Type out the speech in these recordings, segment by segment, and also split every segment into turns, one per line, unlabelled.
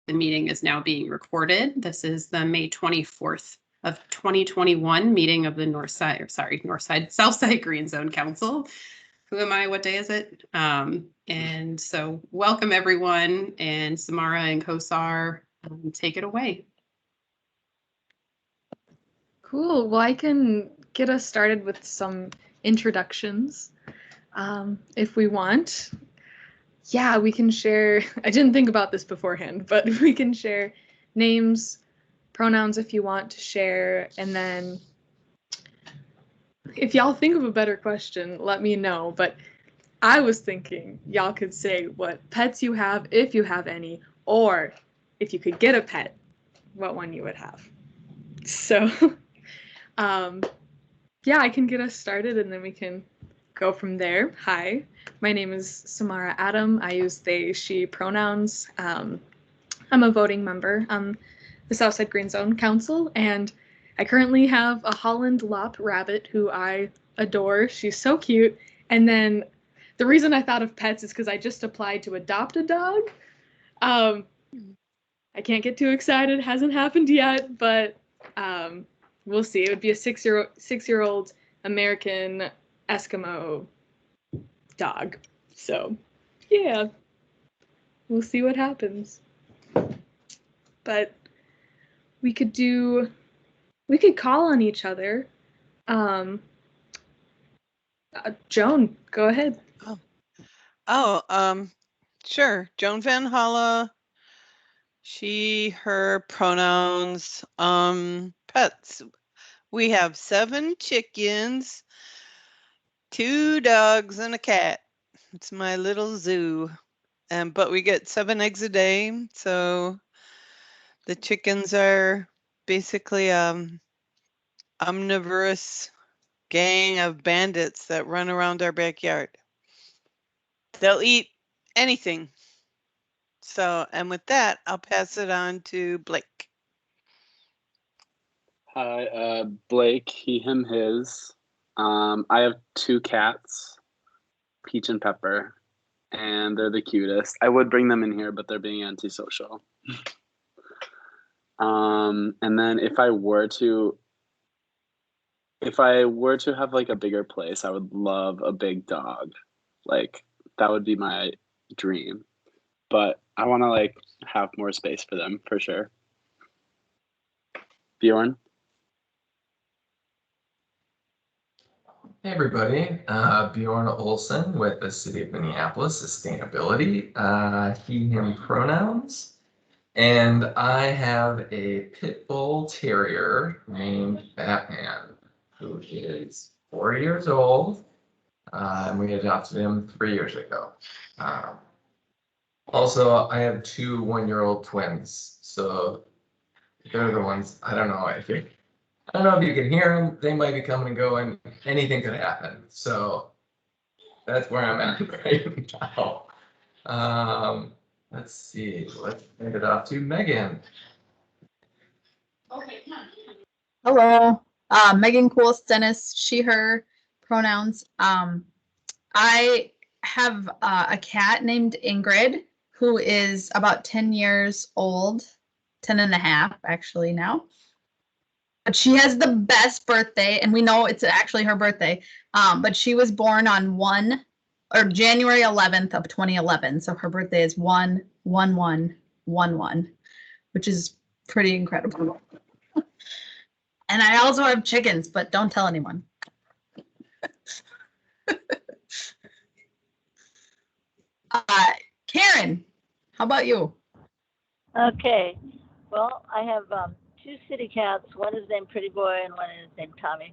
The meeting is now being recorded. This is the May 24th of 2021 meeting of the Southside Green Zone Council. Who am I? What day is it? And so welcome everyone, and Samara and Kosar, take it away.
Cool. Well, I can get us started with some introductions if we want. Yeah, we can share. I didn't think about this beforehand, but we can share names, pronouns if you want to share, and then if y'all think of a better question, let me know. But I was thinking y'all could say what pets you have, if you have any, or if you could get a pet, what one you would have. So, yeah, I can get us started and then we can go from there. Hi, my name is Samara Adam. I use they, she pronouns. I'm a voting member on the Southside Green Zone Council, and I currently have a Holland Lop rabbit who I adore. She's so cute. And then the reason I thought of pets is because I just applied to adopt a dog. I can't get too excited. It hasn't happened yet, but we'll see. It would be a six-year-old American Eskimo dog. So, yeah, we'll see what happens. But we could call on each other. Joan, go ahead.
Sure. Joan Van Holla. She, her pronouns. Pets. We have 7 chickens, 2 dogs, and a cat. It's my little zoo. But we get 7 eggs a day, so the chickens are basically omnivorous gang of bandits that run around our backyard. They'll eat anything. So, and with that, I'll pass it on to Blake.
Hi, Blake, he, him, his. I have 2 cats, Peach and Pepper, and they're the cutest. I would bring them in here, but they're being antisocial. And then if I were to have like a bigger place, I would love a big dog. Like that would be my dream. But I want to like have more space for them for sure. Bjorn?
Hey everybody, Bjorn Olson with the City of Minneapolis Sustainability, he, him pronouns. And I have a pit bull terrier named Batman, who is 4 years old, and we adopted him 3 years ago. Also, I have 2 one-year-old twins, so they're the ones, I don't know if you can hear them. They might be coming and going. Anything could happen. So that's where I'm at right now. Let's see. Let's hand it off to Megan.
Okay. Hello. Megan Cools Dennis, she, her pronouns. I have a cat named Ingrid who is about 10 years old, 10 and a half actually now. But she has the best birthday, and we know it's actually her birthday. But she was born on January 11th of 2011. So her birthday is 1/11/11, which is pretty incredible. And I also have chickens, but don't tell anyone. Karen, how about you?
Okay. Well, I have 2 city cats. One is named Pretty Boy and one is named Tommy.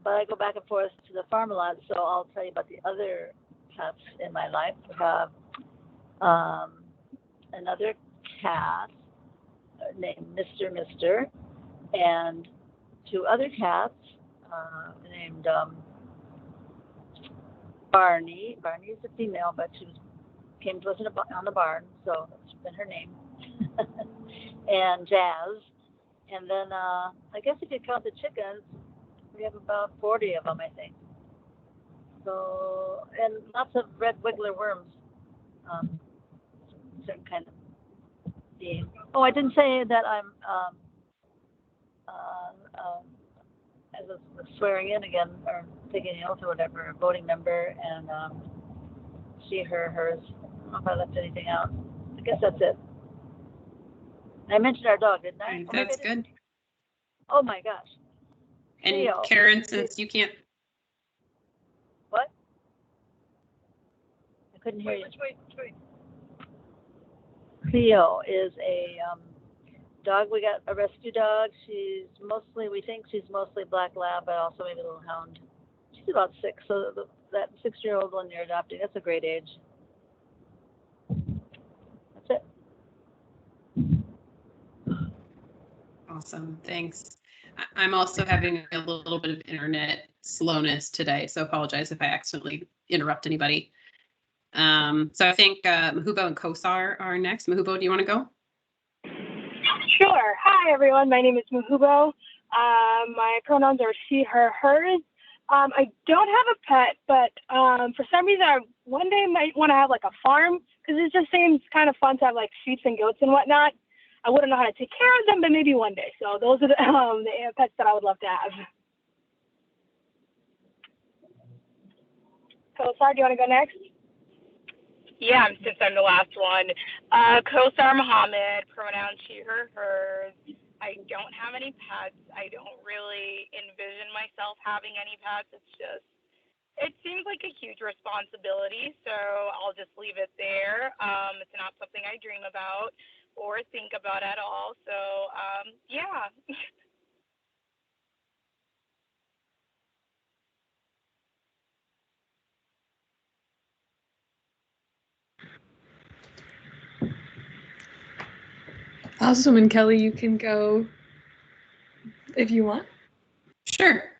But I go back and forth to the farm a lot, so I'll tell you about the other pets in my life. We have another cat named Mr. and 2 other cats named Barney. Barney is a female, but she came to us on the barn, so that's been her name. And Jazz. And then I guess if you count the chickens, we have about 40 of them, I think. So, and lots of red wiggler worms, certain kind of Oh, I didn't say that I'm as a swearing in again or taking an oath or whatever, a voting member, and she, her, hers. I don't know if I left anything out. I guess that's it. I mentioned our dog, didn't I? Or maybe
That's
I didn't.
good.
Oh my gosh.
And
Cleo.
Karen, since you can't,
What? I couldn't hear you.
Wait.
Cleo is a dog. We got a rescue dog. We think she's mostly black lab, but also maybe a little hound. She's about 6, so that 6-year-old one you're adopting, that's a great age. That's it.
awesome, thanks. I'm also having a little bit of internet slowness today, so apologize if I accidentally interrupt anybody. So I think Mahubo and Kosar are next. Mahubo, do you want to go?
Sure. Hi, everyone. My name is Mahubo. My pronouns are she, her, hers. I don't have a pet, but for some reason, I one day might want to have like a farm because it just seems kind of fun to have like sheep and goats and whatnot. I wouldn't know how to take care of them, but maybe one day. So those are the pets that I would love to have. Kosar, do you want to go next?
Yeah, since I'm the last one. Kosar Muhammad, pronouns she, her, hers. I don't have any pets. I don't really envision myself having any pets. It seems like a huge responsibility, so I'll just leave it there. It's not something I dream about or think about at all. So, yeah.
Awesome. And Kelly, you can go if you want.
Sure.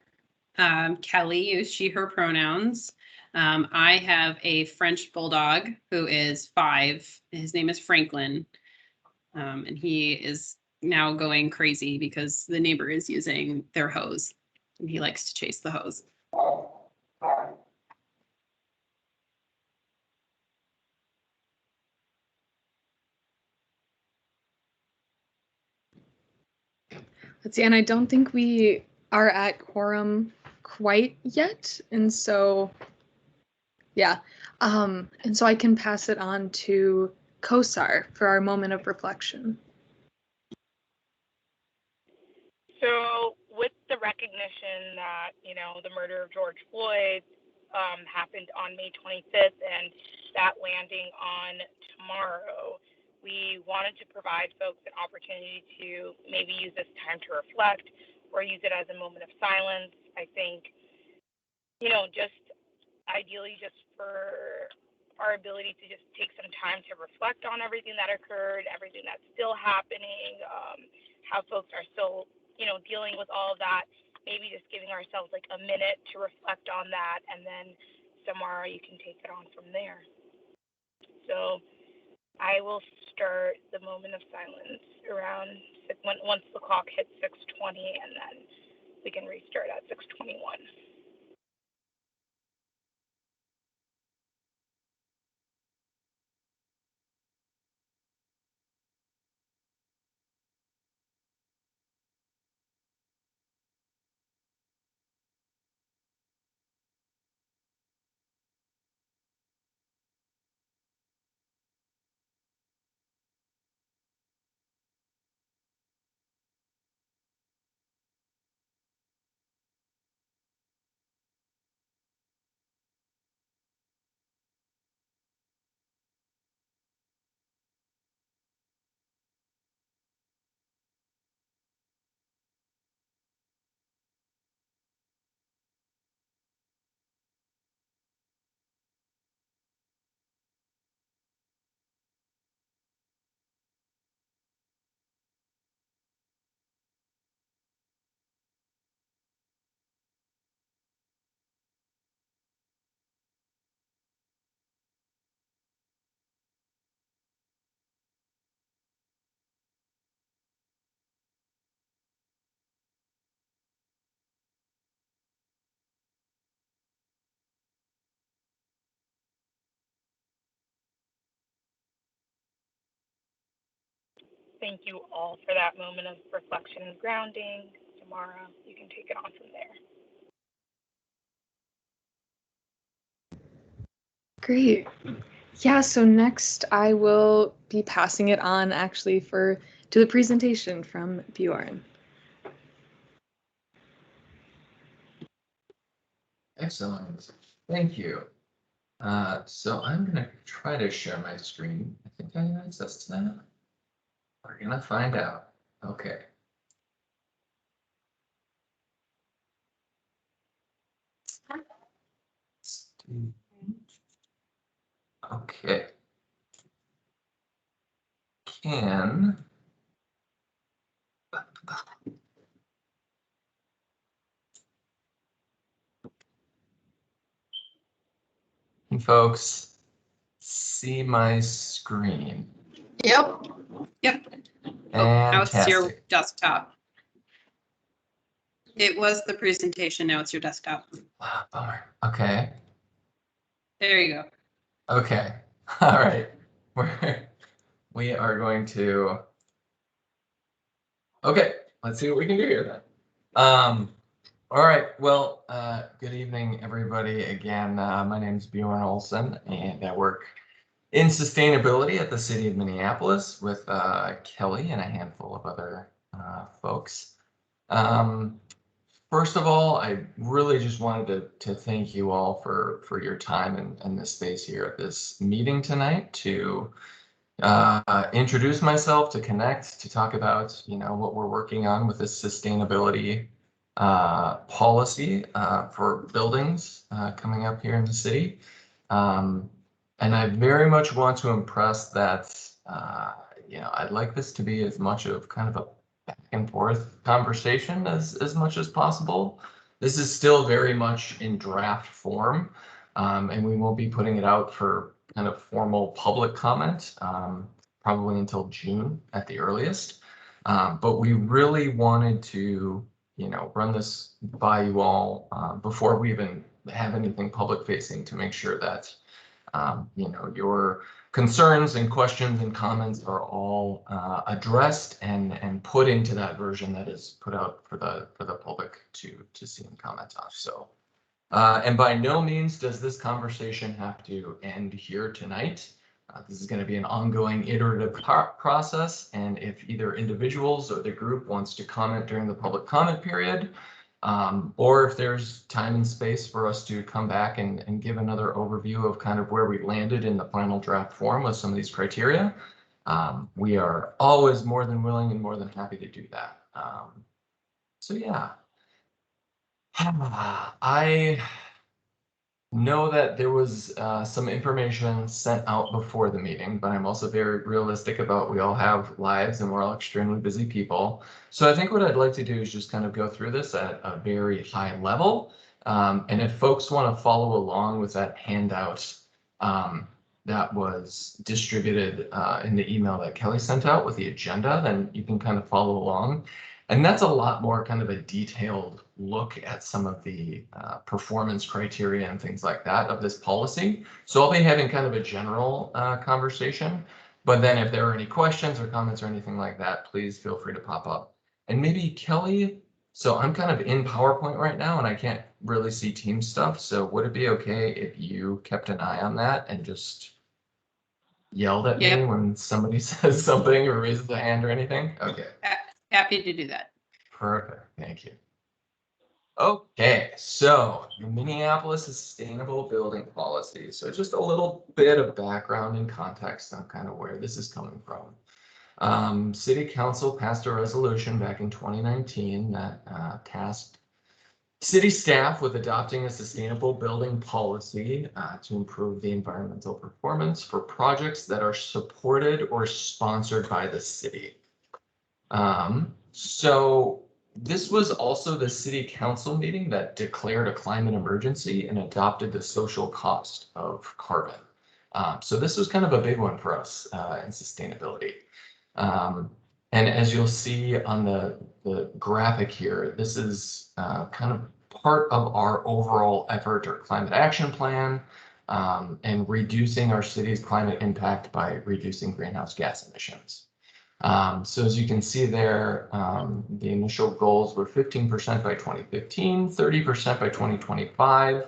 Kelly used she, her pronouns. I have a French bulldog who is 5. His name is Franklin. And he is now going crazy because the neighbor is using their hose and he likes to chase the hose.
Let's see. And I don't think we are at quorum quite yet. And so, yeah. And so I can pass it on to Kosar for our moment of reflection.
So, with the recognition that, the murder of George Floyd happened on May 25th and that landing on tomorrow, we wanted to provide folks an opportunity to maybe use this time to reflect or use it as a moment of silence. I think, just ideally just for our ability to just take some time to reflect on everything that occurred, everything that's still happening, how folks are still dealing with all of that, maybe just giving ourselves like a minute to reflect on that, and then Samara, you can take it on from there. So I will start the moment of silence around once the clock hits 6:20, and then we can restart at 6:21. thank you all for that moment of reflection and grounding. Samara, you can take it on from there.
Great. Yeah, so next I will be passing it on actually to the presentation from Bjorn.
Excellent. Thank you. So I'm going to try to share my screen. I think I have access to that. We're going to find out. Okay. Okay. Can folks see my screen?
Yep.
Yep. Oh, now it's your
Fantastic.
desktop. It was the presentation, now it's your desktop.
Ah, bummer. Okay.
There you go.
Okay. All right. We are going to. Okay. Let's see what we can do here then. All right. Well, good evening, everybody. Again, my name is Bjorn Olson, and I work in sustainability at the city of Minneapolis with Kelly and a handful of other folks. First of all, I really just wanted to thank you all for your time and this space here at this meeting tonight to introduce myself, to connect, to talk about what we're working on with this sustainability policy for buildings coming up here in the city. And I very much want to impress that I'd like this to be as much of kind of a back and forth conversation as much as possible. This is still very much in draft form, and we won't be putting it out for kind of formal public comment, probably until June at the earliest. But we really wanted to, run this by you all before we even have anything public facing to make sure that, your concerns and questions and comments are all addressed and put into that version that is put out for the public to see and comment on. So, and by no means does this conversation have to end here tonight. This is going to be an ongoing iterative process, and if either individuals or the group wants to comment during the public comment period, or if there's time and space for us to come back and give another overview of kind of where we landed in the final draft form with some of these criteria, we are always more than willing and more than happy to do that. So yeah, I know that there was some information sent out before the meeting, but I'm also very realistic about we all have lives and we're all extremely busy people. So I think what I'd like to do is just kind of go through this at a very high level. And if folks want to follow along with that handout that was distributed in the email that Kelly sent out with the agenda, then you can kind of follow along. And that's a lot more kind of a detailed look at some of the performance criteria and things like that of this policy. So I'll be having kind of a general conversation, but then if there are any questions or comments or anything like that, please feel free to pop up. And maybe Kelly, so I'm kind of in PowerPoint right now and I can't really see team stuff. So would it be okay if you kept an eye on that and just yelled at me when somebody says something or raises a hand or anything? Okay.
Happy to do that.
Perfect. Thank you. Okay, so the Minneapolis Sustainable Building Policy. So just a little bit of background and context on kind of where this is coming from. City Council passed a resolution back in 2019 that tasked city staff with adopting a sustainable building policy to improve the environmental performance for projects that are supported or sponsored by the city. So this was also the city council meeting that declared a climate emergency and adopted the social cost of carbon. So this was kind of a big one for us in sustainability. And as you'll see on the graphic here, this is kind of part of our overall effort or climate action plan and reducing our city's climate impact by reducing greenhouse gas emissions. So as you can see there, the initial goals were 15% by 2015, 30% by 2025,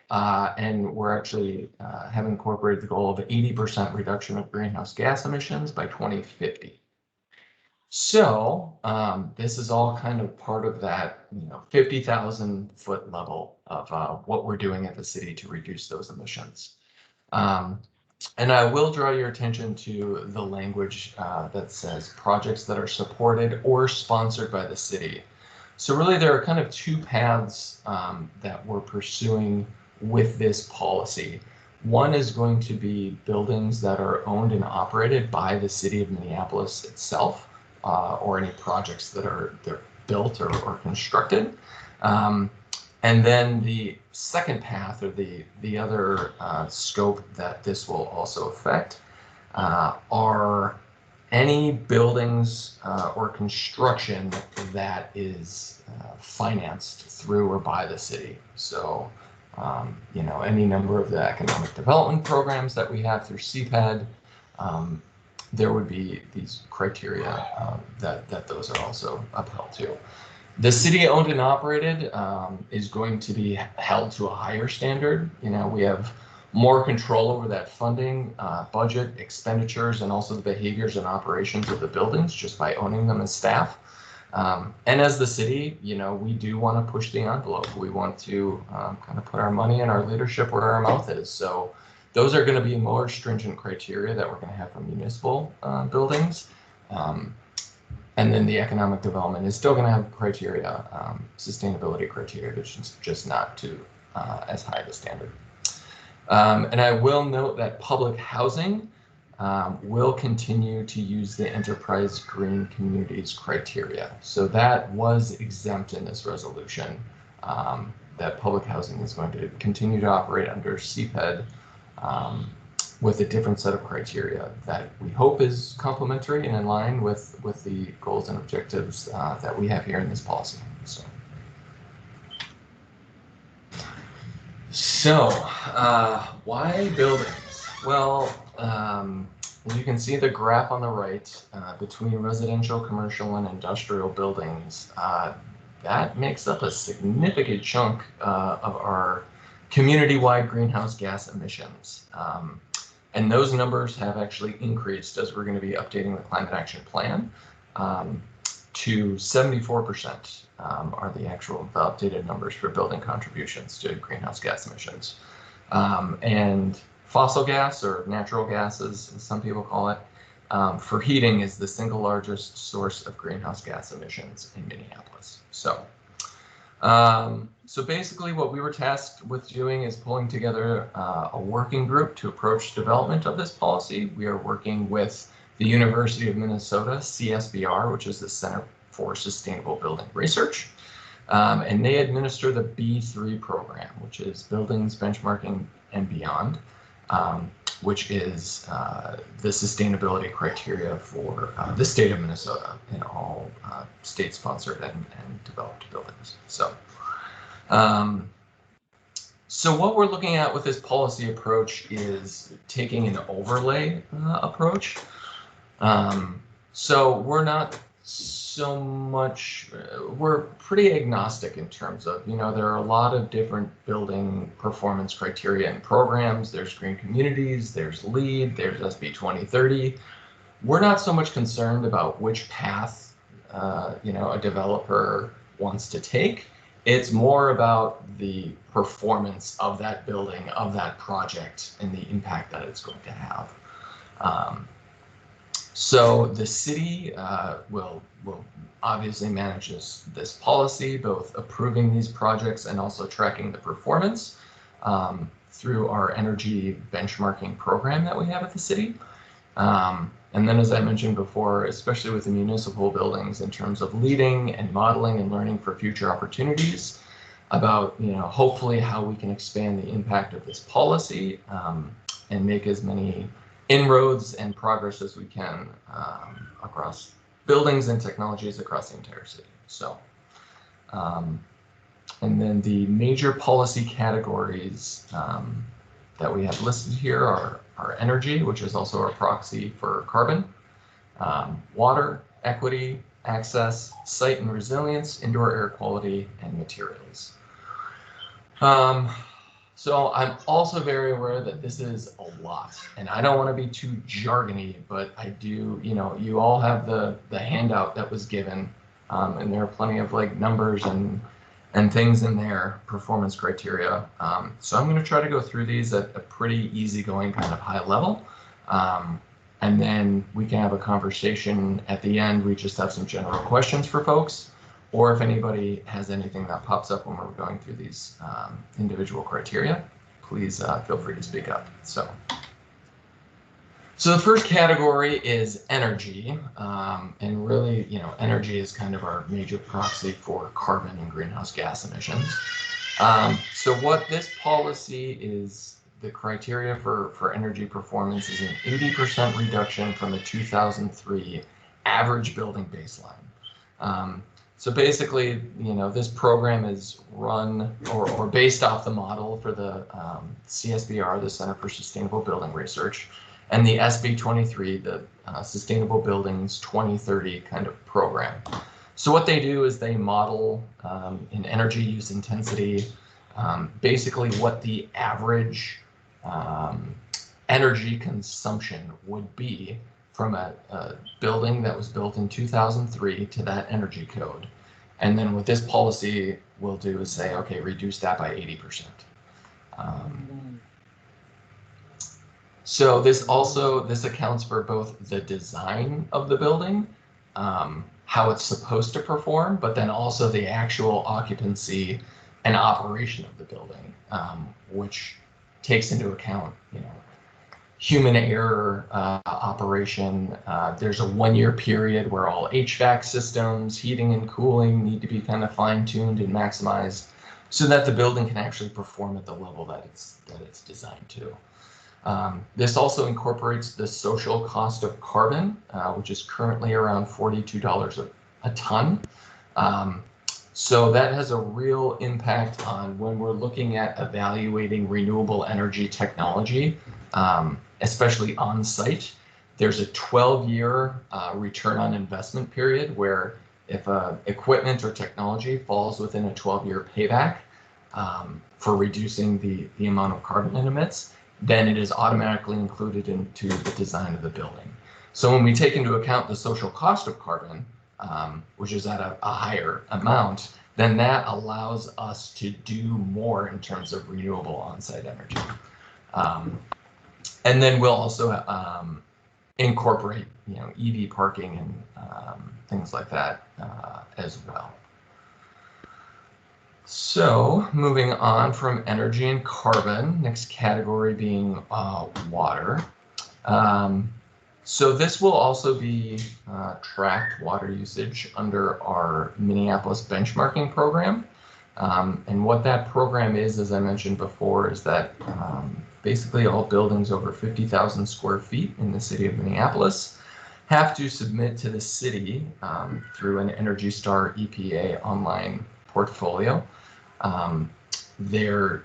and we're actually have incorporated the goal of 80% reduction of greenhouse gas emissions by 2050. So this is all kind of part of that, 50,000 foot level of what we're doing at the city to reduce those emissions. And I will draw your attention to the language that says projects that are supported or sponsored by the city. So really there are kind of two paths that we're pursuing with this policy. One is going to be buildings that are owned and operated by the city of Minneapolis itself, or any projects that are built or constructed. And then the second path, or the other scope that this will also affect, are any buildings or construction that is financed through or by the city. So, any number of the economic development programs that we have through CPED, there would be these criteria that those are also upheld to. The city owned and operated is going to be held to a higher standard. We have more control over that funding, budget, expenditures, and also the behaviors and operations of the buildings just by owning them as staff. And as the city, we do want to push the envelope. We want to kind of put our money and our leadership where our mouth is. So those are going to be more stringent criteria that we're going to have for municipal buildings. And then the economic development is still going to have criteria, sustainability criteria, which is just not to as high of a standard. And I will note that public housing will continue to use the Enterprise Green Communities criteria. So that was exempt in this resolution, that public housing is going to continue to operate under CPED with a different set of criteria that we hope is complementary and in line with the goals and objectives that we have here in this policy. So why buildings? Well, as you can see the graph on the right, between residential, commercial, and industrial buildings, that makes up a significant chunk of our community-wide greenhouse gas emissions. And those numbers have actually increased as we're going to be updating the Climate Action Plan to 74% are the updated numbers for building contributions to greenhouse gas emissions. And fossil gas, or natural gas as some people call it, for heating is the single largest source of greenhouse gas emissions in Minneapolis. So basically what we were tasked with doing is pulling together a working group to approach development of this policy. We are working with the University of Minnesota, CSBR, which is the Center for Sustainable Building Research. And they administer the B3 program, which is Buildings, Benchmarking, and Beyond, which is the sustainability criteria for the state of Minnesota in all state-sponsored and developed buildings. So what we're looking at with this policy approach is taking an overlay approach. So we're not so much, we're pretty agnostic in terms of, there are a lot of different building performance criteria and programs. There's green communities, there's LEED, there's SB 2030. We're not so much concerned about which path, a developer wants to take. It's more about the performance of that building, of that project, and the impact that it's going to have. So the city will obviously manage this policy, both approving these projects and also tracking the performance through our energy benchmarking program that we have at the city. And then, as I mentioned before, especially with the municipal buildings, in terms of leading and modeling and learning for future opportunities about, hopefully how we can expand the impact of this policy and make as many inroads and progress as we can across buildings and technologies across the entire city. So, and then the major policy categories that we have listed here are energy, which is also our proxy for carbon. water, equity, access, site and resilience, indoor air quality, and materials. So I'm also very aware that this is a lot, and I don't want to be too jargony, but I do, you all have the handout that was given, and there are plenty of like numbers and things in there, performance criteria. So I'm going to try to go through these at a pretty easygoing kind of high level. And then we can have a conversation at the end. We just have some general questions for folks, or if anybody has anything that pops up when we're going through these individual criteria, please feel free to speak up. So the first category is energy, and really, energy is kind of our major proxy for carbon and greenhouse gas emissions. So what this policy is, the criteria for energy performance is an 80% reduction from the 2003 average building baseline. So basically, this program is run or based off the model for the CSBR, the Center for Sustainable Building Research, and the SB 23, the Sustainable Buildings 2030 kind of program. So what they do is they model in energy use intensity, basically what the average energy consumption would be from a building that was built in 2003 to that energy code. And then what this policy will do is say, okay, reduce that by 80%. So this accounts for both the design of the building, how it's supposed to perform, but then also the actual occupancy and operation of the building, which takes into account, human error, operation. There's a 1-year period where all HVAC systems, heating and cooling need to be kind of fine-tuned and maximized so that the building can actually perform at the level that it's designed to. This also incorporates the social cost of carbon, which is currently around $42 a ton. So that has a real impact on when we're looking at evaluating renewable energy technology, especially on site. There's a 12-year return on investment period where if equipment or technology falls within a 12-year payback for reducing the amount of carbon it emits, then it is automatically included into the design of the building. So when we take into account the social cost of carbon, which is at a higher amount, then that allows us to do more in terms of renewable on-site energy. And then we'll also incorporate, EV parking and things like that as well. So moving on from energy and carbon, next category being water. So this will also be tracked water usage under our Minneapolis benchmarking program. And what that program is, as I mentioned before, is that basically all buildings over 50,000 square feet in the city of Minneapolis have to submit to the city through an Energy Star EPA online portfolio their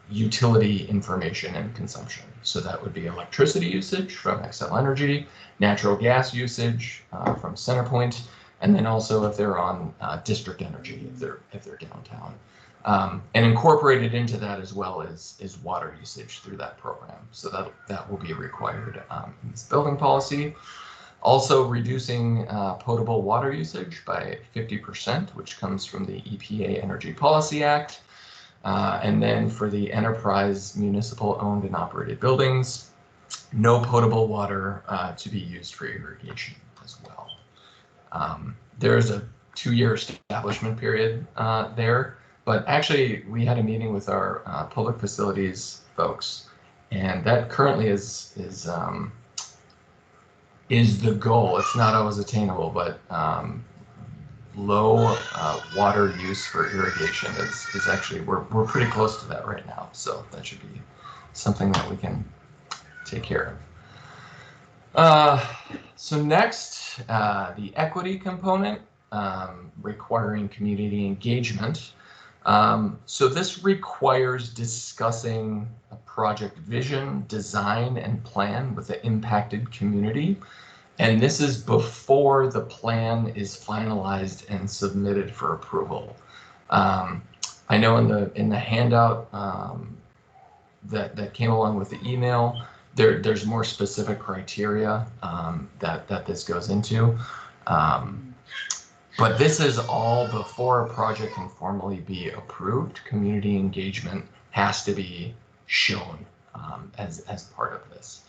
utility information and consumption. So that would be electricity usage from Xcel Energy, natural gas usage from CenterPoint, and then also if they're on district energy, if they're downtown. And incorporated into that as well is water usage through that program. So that will be required in this building policy. Also reducing potable water usage by 50%, which comes from the EPA Energy Policy Act. And then for the enterprise municipal owned and operated buildings, no potable water to be used for irrigation as well. There's a 2-year establishment period there, but actually we had a meeting with our public facilities folks, and that currently is the goal. It's not always attainable, but low water use for irrigation is actually, we're pretty close to that right now. So that should be something that we can take care of. So next, the equity component, requiring community engagement. So this requires discussing a project vision, design, and plan with the impacted community. And this is before the plan is finalized and submitted for approval. I know in the handout that came along with the email, there's more specific criteria that this goes into. But this is all before a project can formally be approved. Community engagement has to be shown as part of this.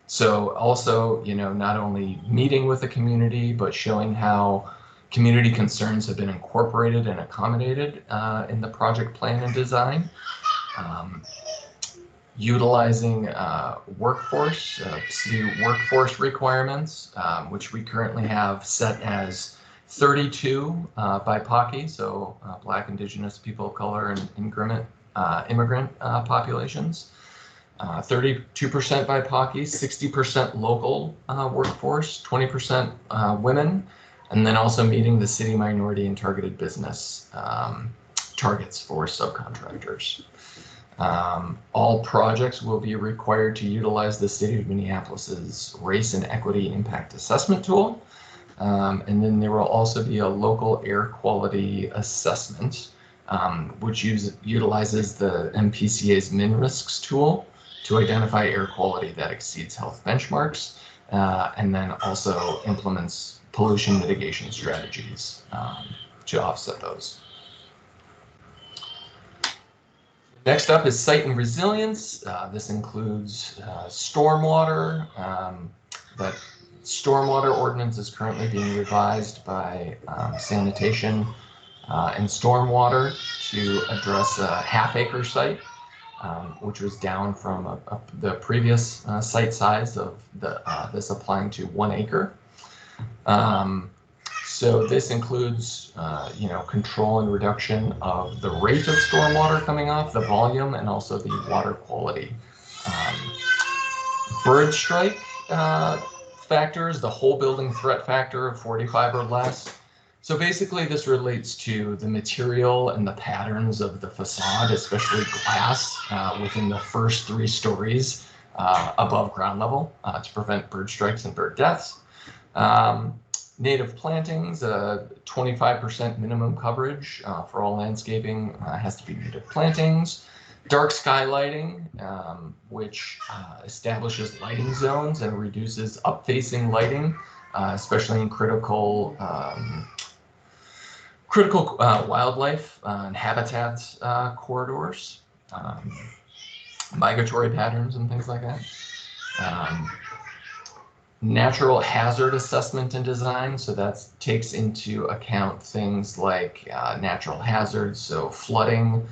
So also, not only meeting with the community, but showing how community concerns have been incorporated and accommodated in the project plan and design. Utilizing city workforce requirements, which we currently have set as 32 BIPOC, so Black, Indigenous, people of color, and immigrant populations. 32% BIPOC, 60% local workforce, 20% women, and then also meeting the city minority and targeted business targets for subcontractors. All projects will be required to utilize the City of Minneapolis's Race and Equity Impact Assessment tool. And then there will also be a local air quality assessment, which utilizes the MPCA's MinRisks tool to identify air quality that exceeds health benchmarks, and then also implements pollution mitigation strategies to offset those. Next up is site and resilience. This includes stormwater. That stormwater ordinance is currently being revised by sanitation and stormwater to address a half-acre site, which was down from the previous site size of this applying to 1 acre. So this includes, control and reduction of the rate of stormwater coming off, the volume, and also the water quality. Bird strike factors, the whole building threat factor of 45 or less. So basically this relates to the material and the patterns of the facade, especially glass, within the first 3 stories above ground level to prevent bird strikes and bird deaths. Native plantings, 25% minimum coverage for all landscaping has to be native plantings. Dark sky lighting, which establishes lighting zones and reduces up-facing lighting, especially in critical wildlife and habitat corridors, migratory patterns and things like that. Natural hazard assessment and design, so that takes into account things like natural hazards, so flooding,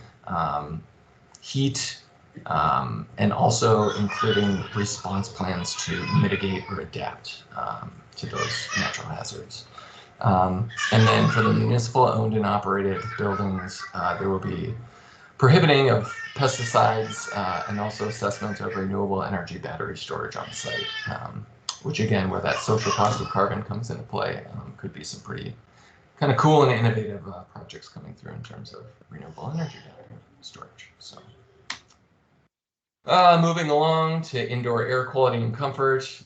heat, and also including response plans to mitigate or adapt to those natural hazards. And then for the municipal owned and operated buildings, there will be prohibiting of pesticides and also assessment of renewable energy battery storage on site. Which again, where that social cost of carbon comes into play, could be some pretty kind of cool and innovative projects coming through in terms of renewable energy storage. So, moving along to indoor air quality and comfort.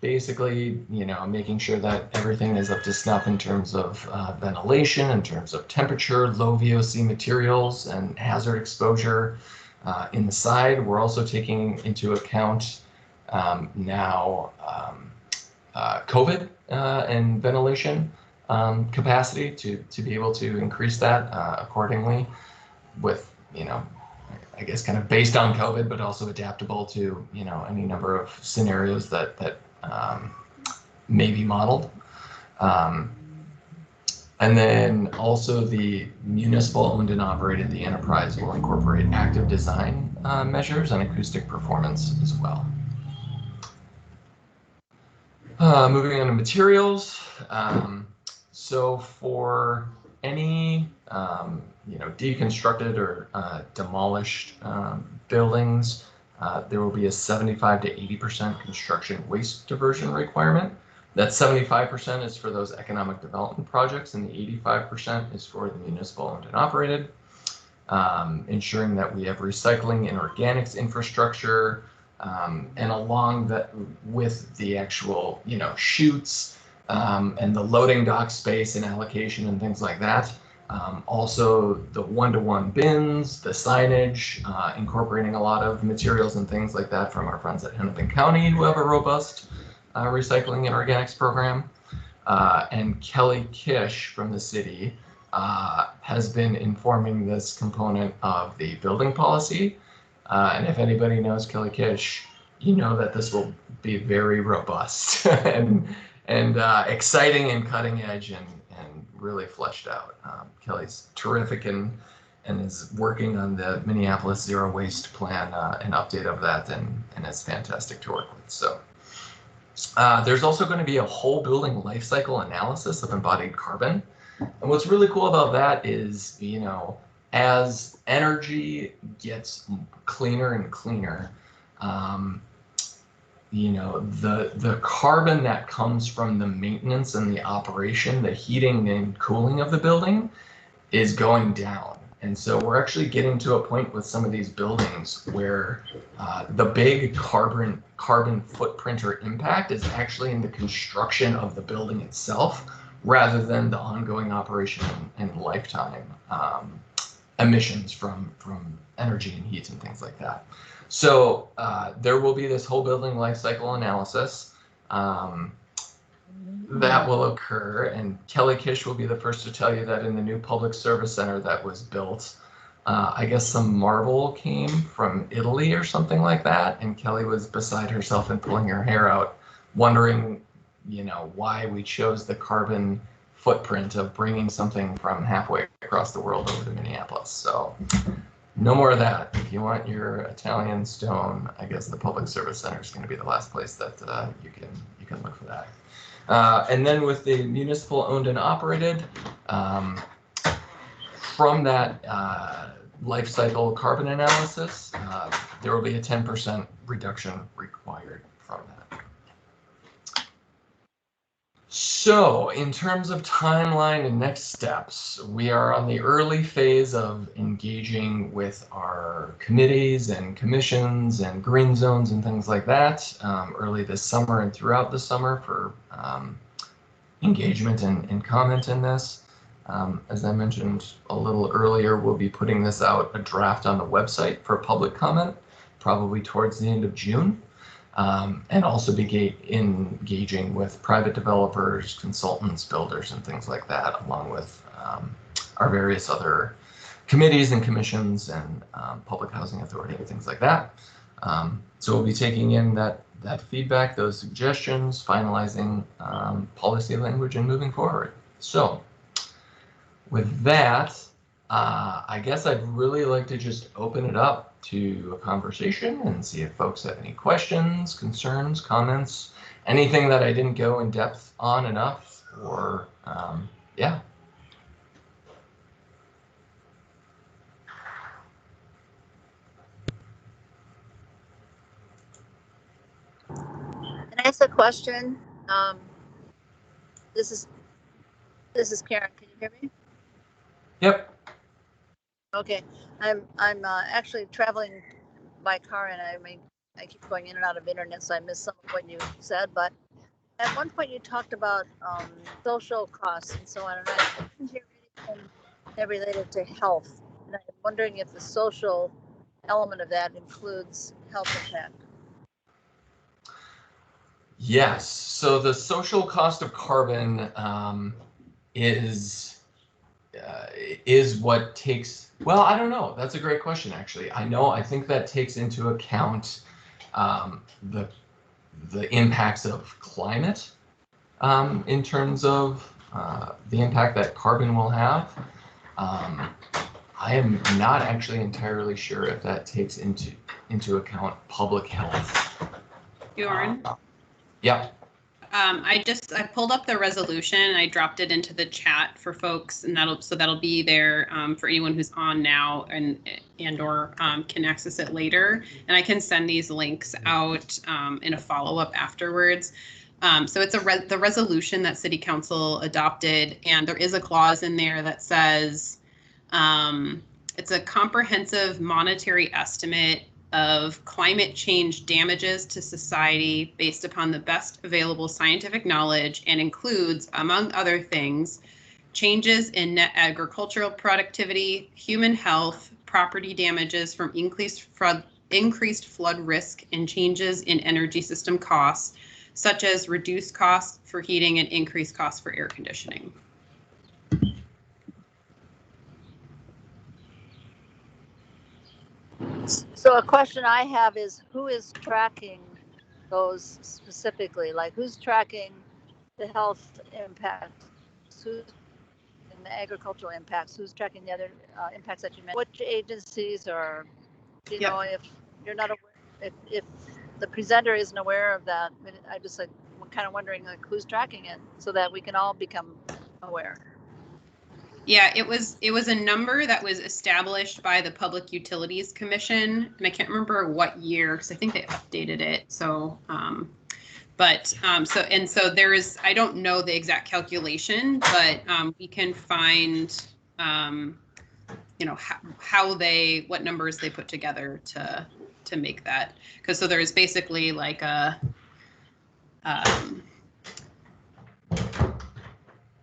Basically, making sure that everything is up to snuff in terms of ventilation, in terms of temperature, low VOC materials, and hazard exposure inside. We're also taking into account now COVID and ventilation capacity to be able to increase that accordingly with, I guess kind of based on COVID, but also adaptable to, any number of scenarios that may be modeled. And then also the municipal owned and operated, the enterprise will incorporate active design measures and acoustic performance as well. Moving on to materials. So for any deconstructed or demolished buildings, there will be a 75 to 80% construction waste diversion requirement. That 75% is for those economic development projects, and the 85% is for the municipal owned and operated. Ensuring that we have recycling and organics infrastructure, And along with the actual, chutes and the loading dock space and allocation and things like that. Also the one-to-one bins, the signage, incorporating a lot of materials and things like that from our friends at Hennepin County who have a robust recycling and organics program. And Kelly Kish from the city has been informing this component of the building policy. And if anybody knows Kelly Kish, you know that this will be very robust and exciting and cutting edge and really fleshed out. Kelly's terrific and is working on the Minneapolis Zero Waste Plan, an update of that, and is fantastic to work with. So there's also going to be a whole building life cycle analysis of embodied carbon. And what's really cool about that is, as energy gets cleaner and cleaner, the carbon that comes from the maintenance and the operation, the heating and cooling of the building is going down. And so we're actually getting to a point with some of these buildings where the big carbon footprint or impact is actually in the construction of the building itself, rather than the ongoing operation and lifetime emissions from energy and heat and things like that. So there will be this whole building life cycle analysis that will occur, and Kelly Kish will be the first to tell you that in the new public service center that was built, I guess some marble came from Italy or something like that, and Kelly was beside herself and pulling her hair out, wondering, why we chose the carbon footprint of bringing something from halfway across the world over to Minneapolis. So no more of that. If you want your Italian stone, I guess the public service center is going to be the last place that you can look for that. And then with the municipal owned and operated, from that life cycle carbon analysis, there will be a 10% reduction required from that. So in terms of timeline and next steps, we are on the early phase of engaging with our committees and commissions and green zones and things like that early this summer and throughout the summer for engagement and comment in this. As I mentioned a little earlier, we'll be putting this out, a draft on the website for public comment, probably towards the end of June. And also be engaging with private developers, consultants, builders, and things like that, along with our various other committees and commissions and public housing authority and things like that. So we'll be taking in that feedback, those suggestions, finalizing policy language and moving forward. So with that, I guess I'd really like to just open it up to a conversation and see if folks have any questions, concerns, comments, anything that I didn't go in depth on enough, or yeah.
Can I ask a question? This is Karen. Can you hear me?
Yep.
Okay. I'm actually traveling by car, and I keep going in and out of internet, so I missed some of what you said. But at one point, you talked about social costs and so on, and I didn't hear anything that related to health. And I'm wondering if the social element of that includes health impact.
Yes. So the social cost of carbon is what takes. Well, I don't know. That's a great question, actually. I think that takes into account the impacts of climate in terms of the impact that carbon will have. I am not actually entirely sure if that takes into account public health.
Bjorn?
Yeah.
I pulled up the resolution and I dropped it into the chat for folks, and that'll be there for anyone who's on now and or can access it later. And I can send these links out in a follow-up afterwards. So it's the resolution that City Council adopted, and there is a clause in there that says it's a comprehensive monetary estimate of climate change damages to society based upon the best available scientific knowledge and includes, among other things, changes in net agricultural productivity, human health, property damages from increased flood risk, and changes in energy system costs, such as reduced costs for heating and increased costs for air conditioning.
So a question I have is, who is tracking those specifically? Like, who's tracking the health impacts? Who's and the agricultural impacts? Who's tracking the other impacts that you mentioned? Which agencies, or you know, if you're not aware, if the presenter isn't aware of that, I just like I'm kind of wondering like who's tracking it so that we can all become aware.
Yeah, it was a number that was established by the Public Utilities Commission, and I can't remember what year because I think they updated it. So, so there is, I don't know the exact calculation, but we can find, you know, what numbers they put together to make that. Because so there is basically like a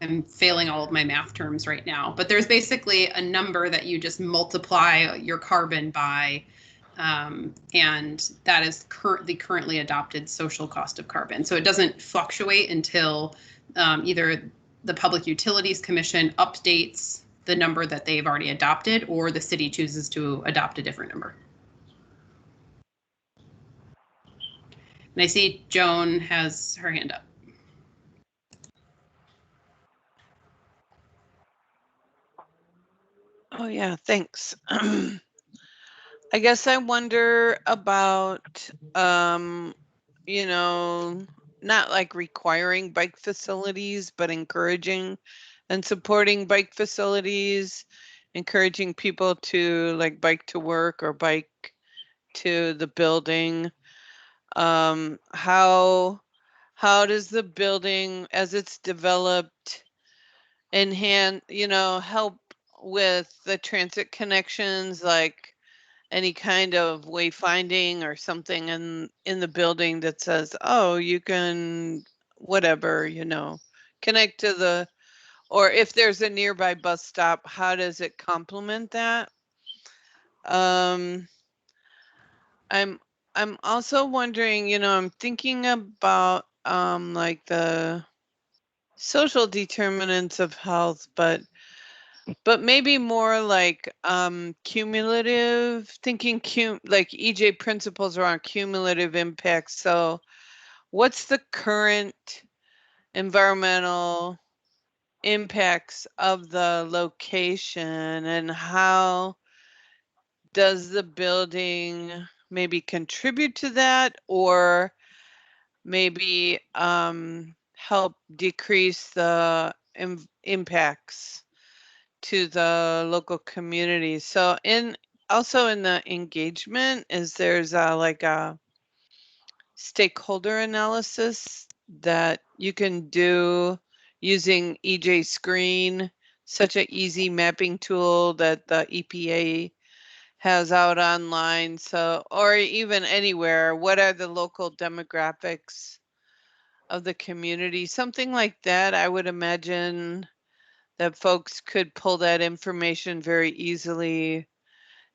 I'm failing all of my math terms right now, but there's basically a number that you just multiply your carbon by, and that is the currently adopted social cost of carbon. So it doesn't fluctuate until either the Public Utilities Commission updates the number that they've already adopted, or the city chooses to adopt a different number. And I see Joan has her hand up.
Oh yeah, thanks. I guess I wonder about, you know, not like requiring bike facilities, but encouraging and supporting bike facilities, encouraging people to like bike to work or bike to the building. How does the building, as it's developed, help with the transit connections, like any kind of wayfinding or something in the building that says, oh, you can whatever, connect to the, or if there's a nearby bus stop, how does it complement that? I'm also wondering, I'm thinking about like the social determinants of health, but maybe more like cumulative thinking, like EJ principles around cumulative impacts. So what's the current environmental impacts of the location, and how does the building maybe contribute to that, or maybe help decrease the impacts to the local community? So also in the engagement, there's like a stakeholder analysis that you can do using EJ Screen, such an easy mapping tool that the EPA has out online. So, or even anywhere, what are the local demographics of the community? Something like that. I would imagine that folks could pull that information very easily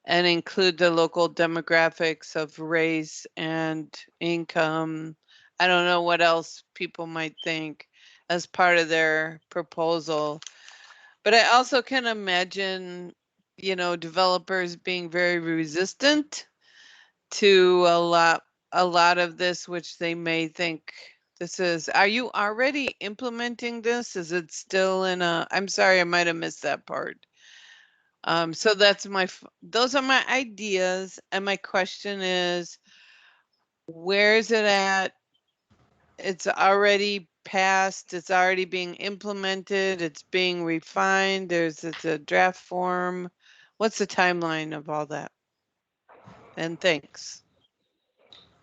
and include the local demographics of race and income. I don't know what else people might think as part of their proposal. But I also can imagine, developers being very resistant to a lot of this, which they may think this is. Are you already implementing this? Is it still in a, I'm sorry, I might have missed that part. So those are my ideas. And my question is, where is it at? It's already passed. It's already being implemented. It's being refined. It's a draft form. What's the timeline of all that? And thanks.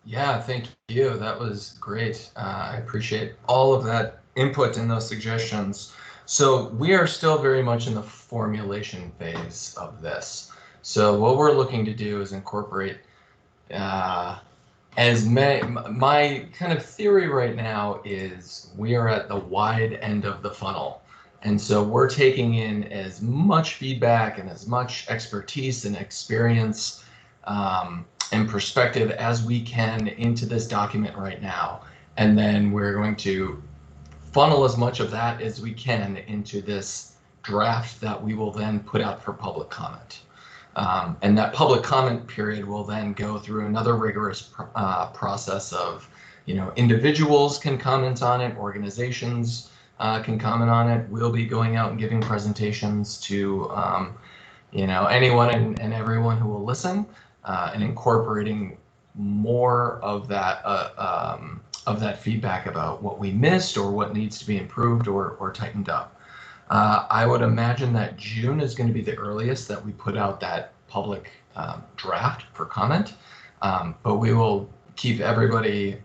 Yeah, thank you. That was great. I appreciate all of that input and those suggestions. So we are still very much in the formulation phase of this. So what we're looking to do is incorporate my kind of theory right now is we are at the wide end of the funnel. And so we're taking in as much feedback and as much expertise and experience and perspective as we can into this document right now. And then we're going to funnel as much of that as we can into this draft that we will then put out for public comment. And that public comment period will then go through another rigorous process of, individuals can comment on it, organizations can comment on it. We'll be going out and giving presentations to, anyone and everyone who will listen, and incorporating more of that feedback about what we missed or what needs to be improved or tightened up. I would imagine that June is going to be the earliest that we put out that public draft for comment, but we will keep everybody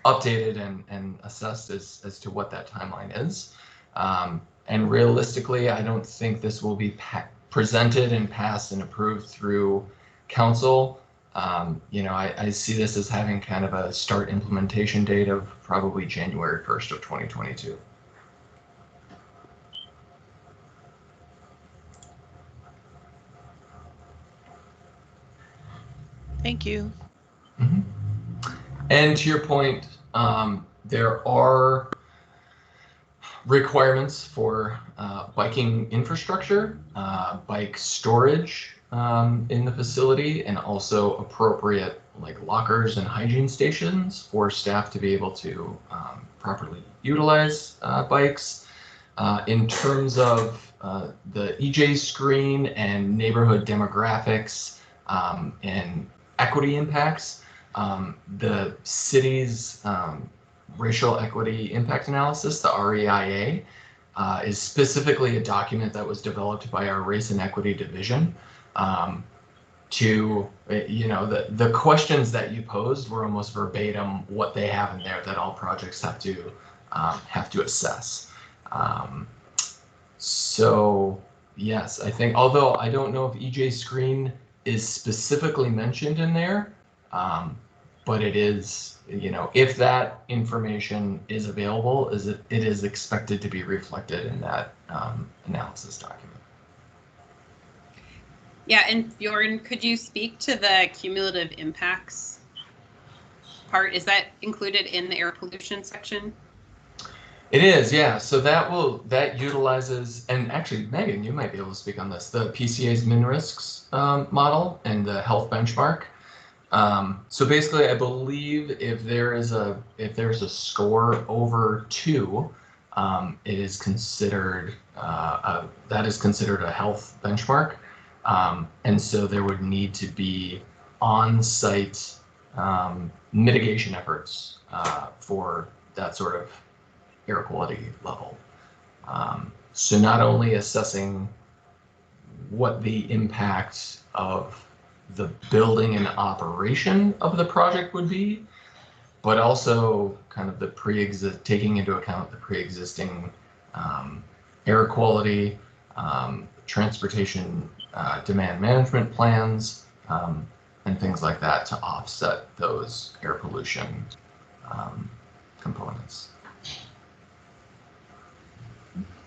updated and assessed as to what that timeline is. And realistically, I don't think this will be presented and passed and approved through council. I see this as having kind of a start implementation date of probably January 1st of 2022.
Thank you.
Mm-hmm. And to your point, there are requirements for biking infrastructure, bike storage in the facility, and also appropriate lockers and hygiene stations for staff to be able to properly utilize bikes. In terms of the EJ screen and neighborhood demographics and equity impacts, the city's racial equity impact analysis, the REIA, is specifically a document that was developed by our race and equity division. The questions that you posed were almost verbatim what they have in there that all projects have to assess. So yes, I think, although I don't know if EJ screen is specifically mentioned in there, but it is, if that information is available, it is expected to be reflected in that analysis document.
Yeah, and Bjorn, could you speak to the cumulative impacts part? Is that included in the air pollution section?
It is, yeah. So that utilizes, and actually, Megan, you might be able to speak on this, the PCA's min risks model and the health benchmark. So basically, I believe if there's a score over 2, it is considered that is considered a health benchmark, and so there would need to be on-site mitigation efforts for that sort of air quality level. So not only assessing what the impact of the building and operation of the project would be, but also kind of taking into account the pre-existing air quality, transportation demand management plans, and things like that to offset those air pollution components.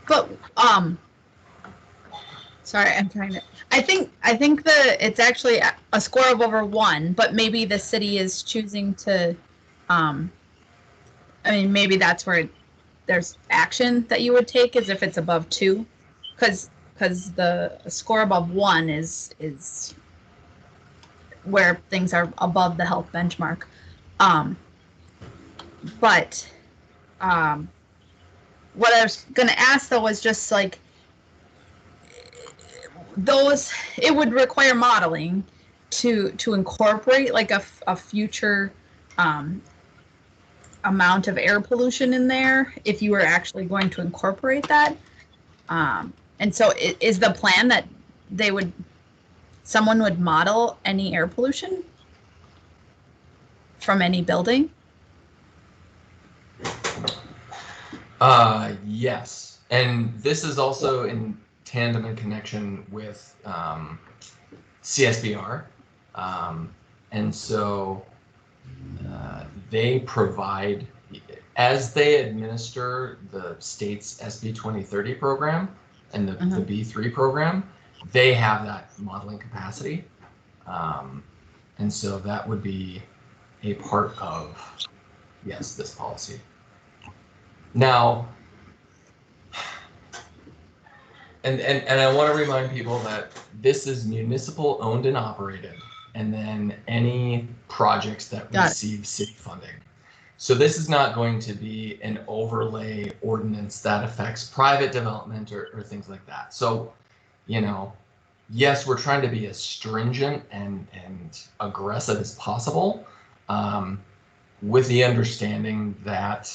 But sorry, I think it's actually a score of over 1, but maybe the city is choosing to, maybe that's where there's action that you would take, is if it's above 2, because the score above 1 is where things are above the health benchmark. But what I was going to ask though was just it would require modeling to incorporate a future amount of air pollution in there if you were actually going to incorporate that. And so is the plan that someone would model any air pollution from any building?
Yes, and this is also in tandem and connection with CSBR. And so they provide, as they administer the state's SB 2030 program and the B3 program, they have that modeling capacity. And so that would be a part of, yes, this policy. Now, and I want to remind people that this is municipal owned and operated, and then any projects that receive city funding. So this is not going to be an overlay ordinance that affects private development or things like that. So, you know, yes, we're trying to be as stringent and aggressive as possible, with the understanding that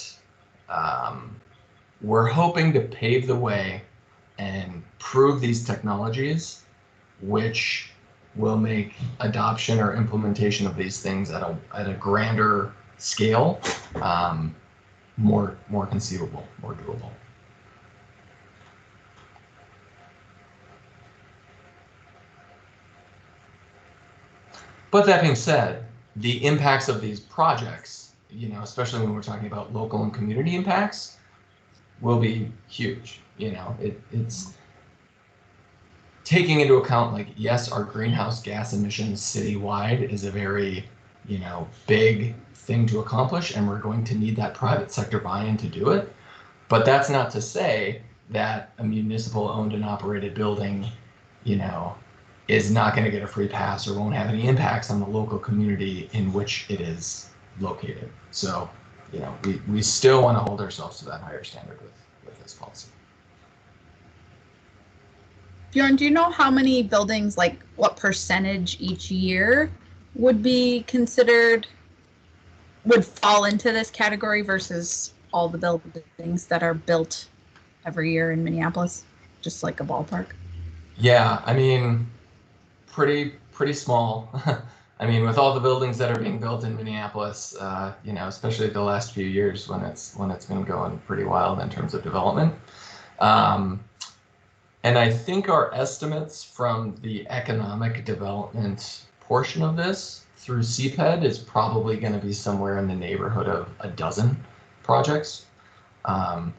we're hoping to pave the way and prove these technologies, which will make adoption or implementation of these things at a grander scale more conceivable, more doable. But that being said, the impacts of these projects, you know, especially when we're talking about local and community impacts, will be huge. You know, it's taking into account, like, yes, our greenhouse gas emissions citywide is a very, you know, big thing to accomplish, and we're going to need that private sector buy-in to do it. But that's not to say that a municipal owned and operated building, you know, is not going to get a free pass or won't have any impacts on the local community in which it is located. So, you know, we still want to hold ourselves to that higher standard with this policy.
Bjorn, do you know how many buildings, like what percentage each year would be considered, would fall into this category versus all the buildings that are built every year in Minneapolis? Just like a ballpark.
Yeah, I mean, pretty small. I mean, with all the buildings that are being built in Minneapolis, you know, especially the last few years when it's been going pretty wild in terms of development. And I think our estimates from the economic development portion of this through CPED is probably going to be somewhere in the neighborhood of a dozen projects. And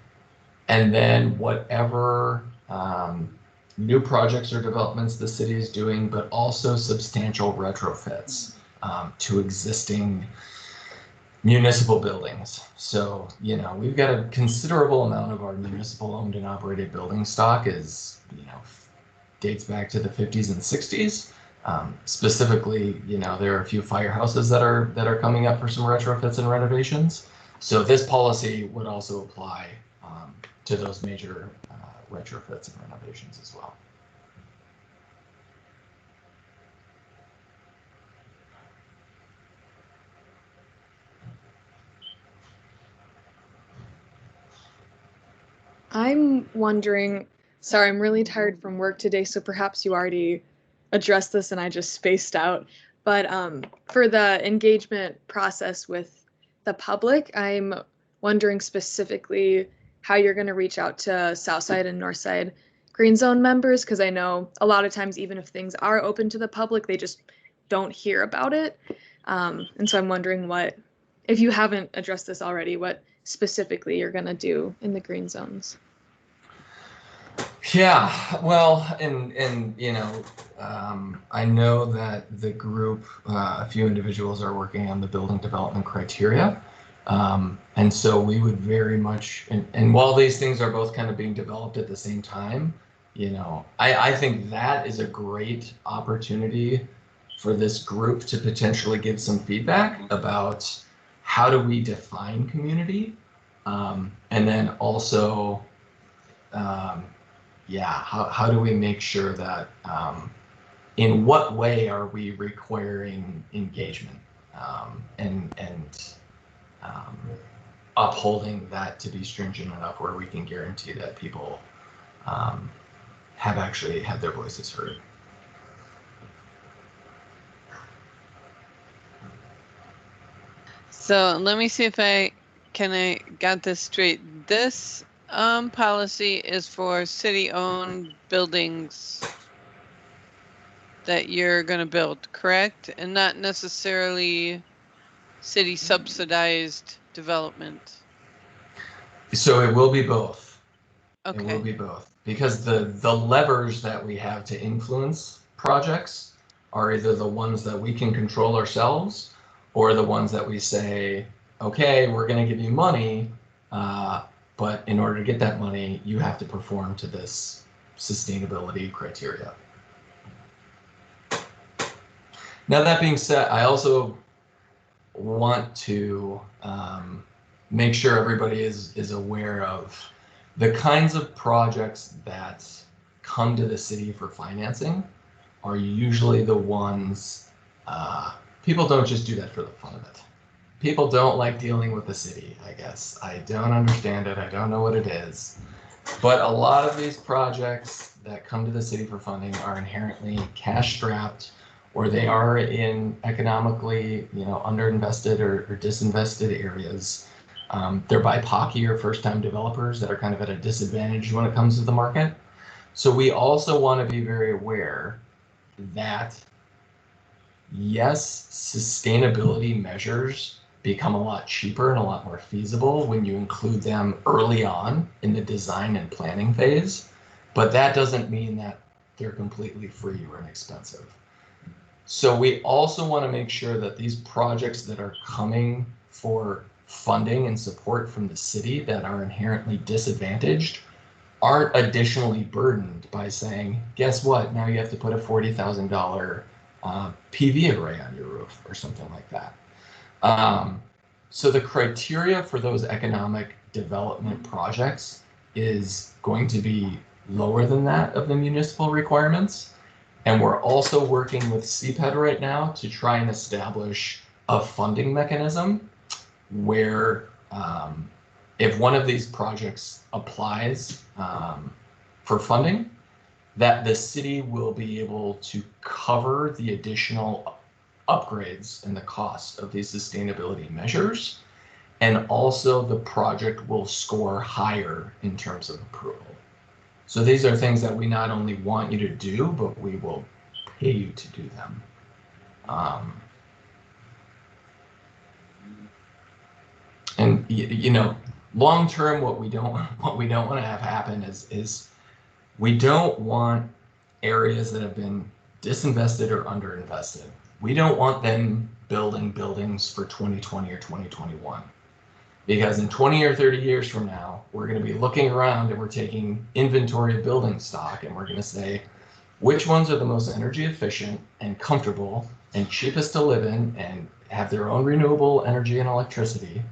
then whatever new projects or developments the city is doing, but also substantial retrofits to existing municipal buildings. So, you know, we've got a considerable amount of our municipal owned and operated building stock is, you know, dates back to the 50s and 60s. Specifically, you know, there are a few firehouses that are coming up for some retrofits and renovations. So this policy would also apply to those major retrofits and renovations as well.
I'm wondering, sorry, I'm really tired from work today, so perhaps you already addressed this and I just spaced out. But for the engagement process with the public, I'm wondering specifically how you're going to reach out to Southside and Northside Green Zone members, because I know a lot of times, even if things are open to the public, they just don't hear about it. And so I'm wondering what, if you haven't addressed this already, what specifically you're going to do in the green zones.
Yeah, well, and you know, I know that the group, a few individuals are working on the building development criteria. And so we would very much, and while these things are both kind of being developed at the same time, you know, I think that is a great opportunity for this group to potentially give some feedback about how do we define community, and then also, yeah, how do we make sure that in what way are we requiring engagement and upholding that to be stringent enough where we can guarantee that people have actually had their voices heard.
So let me see if I got this straight. This policy is for city-owned buildings that you're going to build, correct? And not necessarily city subsidized development.
So it will be both.
Okay.
It will be both, because the levers that we have to influence projects are either the ones that we can control ourselves, or the ones that we say, okay, we're going to give you money, but in order to get that money, you have to perform to this sustainability criteria. Now, that being said, I also want to make sure everybody is aware of the kinds of projects that come to the city for financing are usually the ones, people don't just do that for the fun of it. People don't like dealing with the city, I guess. I don't understand it. I don't know what it is. But a lot of these projects that come to the city for funding are inherently cash strapped, or they are in economically, underinvested or disinvested areas. They're BIPOC or first-time developers that are kind of at a disadvantage when it comes to the market. So we also want to be very aware that, yes, sustainability measures become a lot cheaper and a lot more feasible when you include them early on in the design and planning phase, but that doesn't mean that they're completely free or inexpensive. So we also want to make sure that these projects that are coming for funding and support from the city that are inherently disadvantaged aren't additionally burdened by saying, guess what, now you have to put a $40,000 PV array on your roof or something like that. So the criteria for those economic development projects is going to be lower than that of the municipal requirements. And we're also working with CPED right now to try and establish a funding mechanism where if one of these projects applies for funding, that the city will be able to cover the additional upgrades and the cost of these sustainability measures. And also the project will score higher in terms of approval. So these are things that we not only want you to do, but we will pay you to do them. And long term, what we don't want to have happen is we don't want areas that have been disinvested or underinvested. We don't want them building buildings for 2020 or 2021. Because in 20 or 30 years from now, we're going to be looking around and we're taking inventory of building stock and we're going to say, which ones are the most energy efficient and comfortable and cheapest to live in and have their own renewable energy and electricity.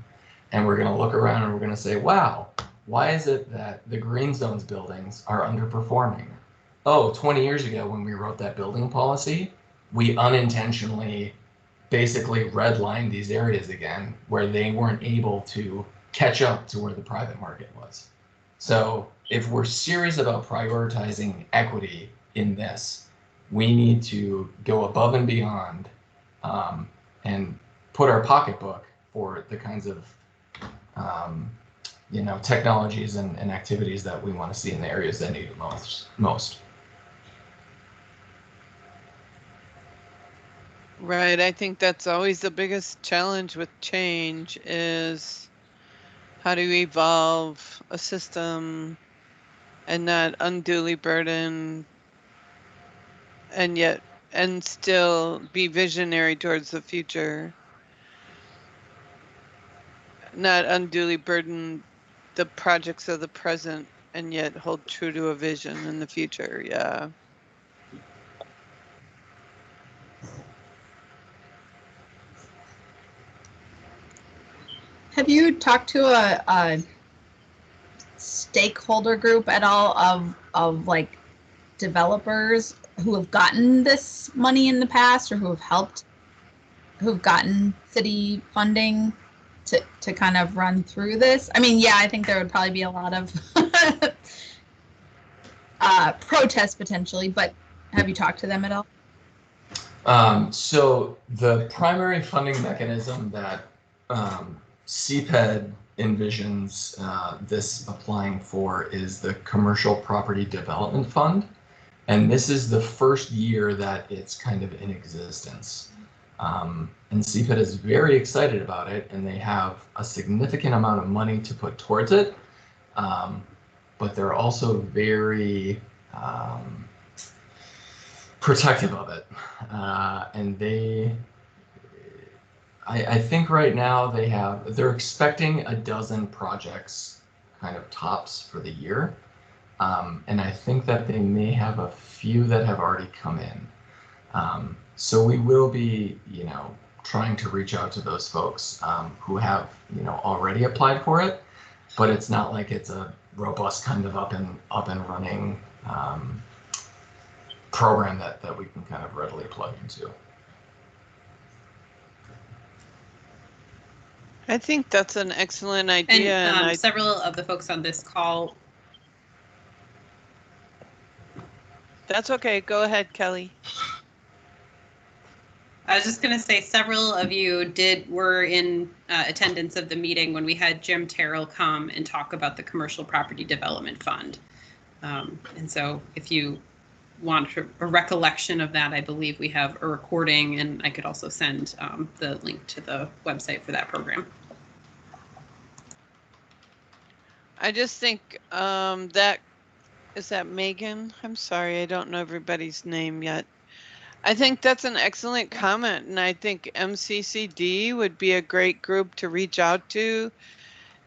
And we're going to look around and we're going to say, wow, why is it that the green zones buildings are underperforming? Oh, 20 years ago when we wrote that building policy, we unintentionally basically redlined these areas again where they weren't able to catch up to where the private market was. So if we're serious about prioritizing equity in this, we need to go above and beyond and put our pocketbook for the kinds of technologies and activities that we want to see in the areas that need it most.
Right. I think that's always the biggest challenge with change is how to evolve a system and not unduly burden and still be visionary towards the future. Not unduly burden the projects of the present and yet hold true to a vision in the future. Yeah.
Have you talked to a stakeholder group at all of like developers who have gotten this money in the past or who've gotten city funding to kind of run through this? I mean, yeah, I think there would probably be a lot of protests potentially, but have you talked to them at all?
So the primary funding mechanism that CPED envisions this applying for is the Commercial Property Development Fund. And this is the first year that it's kind of in existence. And CPIT is very excited about it, and they have a significant amount of money to put towards it. But they're also very protective of it. And I think right now they're expecting a dozen projects kind of tops for the year. And I think that they may have a few that have already come in. So we will be, trying to reach out to those folks who have, already applied for it, but it's not like it's a robust kind of up and running program that we can kind of readily plug into.
I think that's an excellent idea.
And several of the folks on this call.
That's okay. Go ahead, Kelly.
I was just going to say several of you were in attendance of the meeting when we had Jim Terrell come and talk about the Commercial Property Development Fund. And so if you want a recollection of that, I believe we have a recording, and I could also send the link to the website for that program.
I just think is that Megan? I'm sorry, I don't know everybody's name yet. I think that's an excellent comment, and I think MCCD would be a great group to reach out to.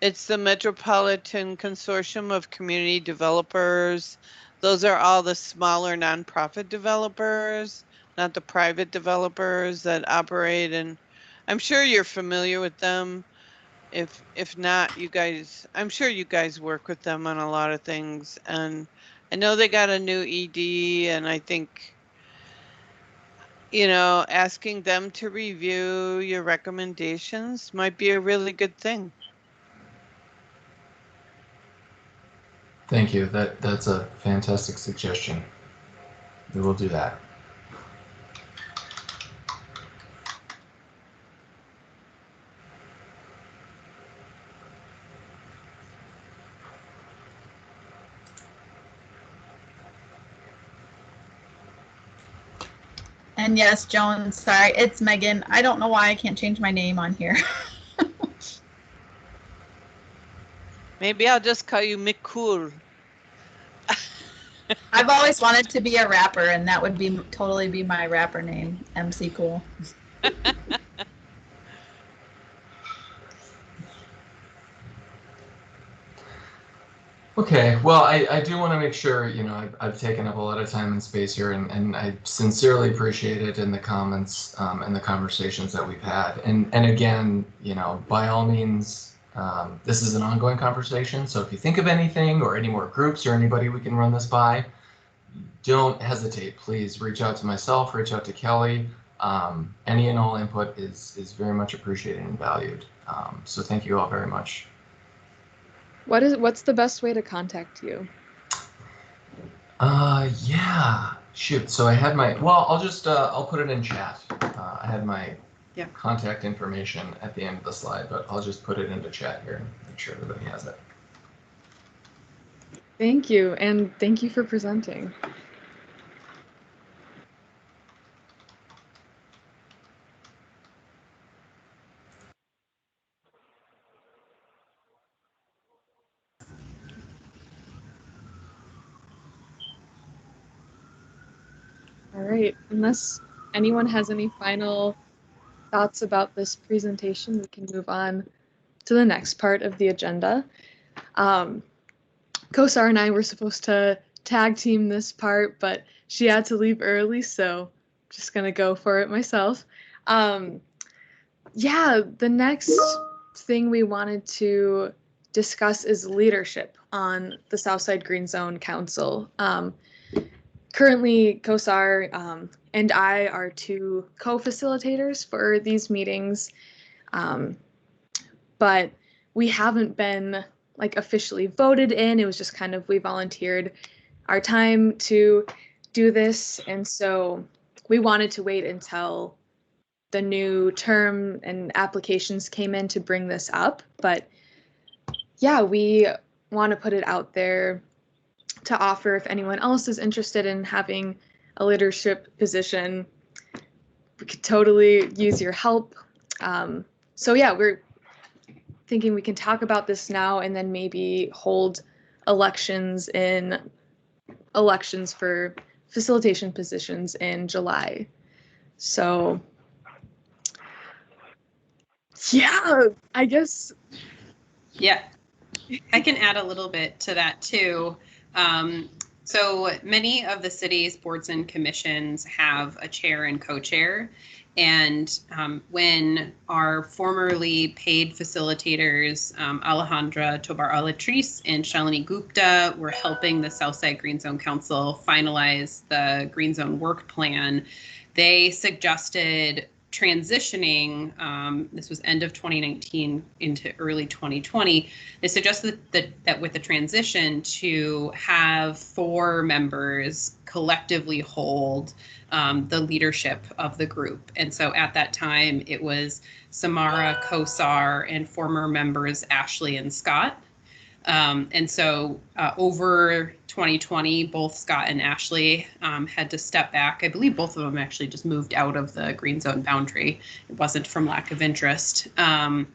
It's the Metropolitan Consortium of Community Developers. Those are all the smaller nonprofit developers, not the private developers that operate, and I'm sure you're familiar with them. If not, I'm sure you guys work with them on a lot of things, and I know they got a new ED, and I think, asking them to review your recommendations might be a really good thing.
Thank you. That's a fantastic suggestion. We will do that.
And yes, Joan, sorry, it's Megan. I don't know why I can't change my name on here.
Maybe I'll just call you McCool.
I've always wanted to be a rapper, and that would totally be my rapper name, MC Cool.
Okay, well, I do want to make sure, I've taken up a lot of time and space here, and I sincerely appreciate it in the comments and the conversations that we've had. And again, by all means, this is an ongoing conversation. So if you think of anything or any more groups or anybody we can run this by, don't hesitate. Please reach out to myself, reach out to Kelly. Any and all input is very much appreciated and valued. So thank you all very much.
What's the best way to contact you?
Yeah, shoot. So I had I'll put it in chat. I had my contact information at the end of the slide, but I'll just put it into chat here and make sure everybody has it.
Thank you, and thank you for presenting. All right, unless anyone has any final thoughts about this presentation, we can move on to the next part of the agenda. Kosar and I were supposed to tag team this part, but she had to leave early, so I'm just gonna go for it myself. The next thing we wanted to discuss is leadership on the Southside Green Zone Council. Currently, Kosar and I are two co-facilitators for these meetings, but we haven't been officially voted in. It was just kind of, we volunteered our time to do this, and so we wanted to wait until the new term and applications came in to bring this up. But yeah, we want to put it out there to offer if anyone else is interested in having a leadership position. We could totally use your help. So yeah, we're thinking we can talk about this now and then maybe hold elections for facilitation positions in July. So yeah, I guess.
Yeah, I can add a little bit to that too. So many of the city's boards and commissions have a chair and co-chair. And when our formerly paid facilitators, Alejandra Tobar-Alatrice and Shalini Gupta, were helping the Southside Green Zone Council finalize the Green Zone work plan, they suggested transitioning, this was end of 2019 into early 2020, they suggested that with the transition to have 4 members collectively hold the leadership of the group. And so at that time, it was Samara, Kosar, and former members Ashley and Scott. And so over 2020, both Scott and Ashley had to step back. I believe both of them actually just moved out of the green zone boundary. It wasn't from lack of interest. And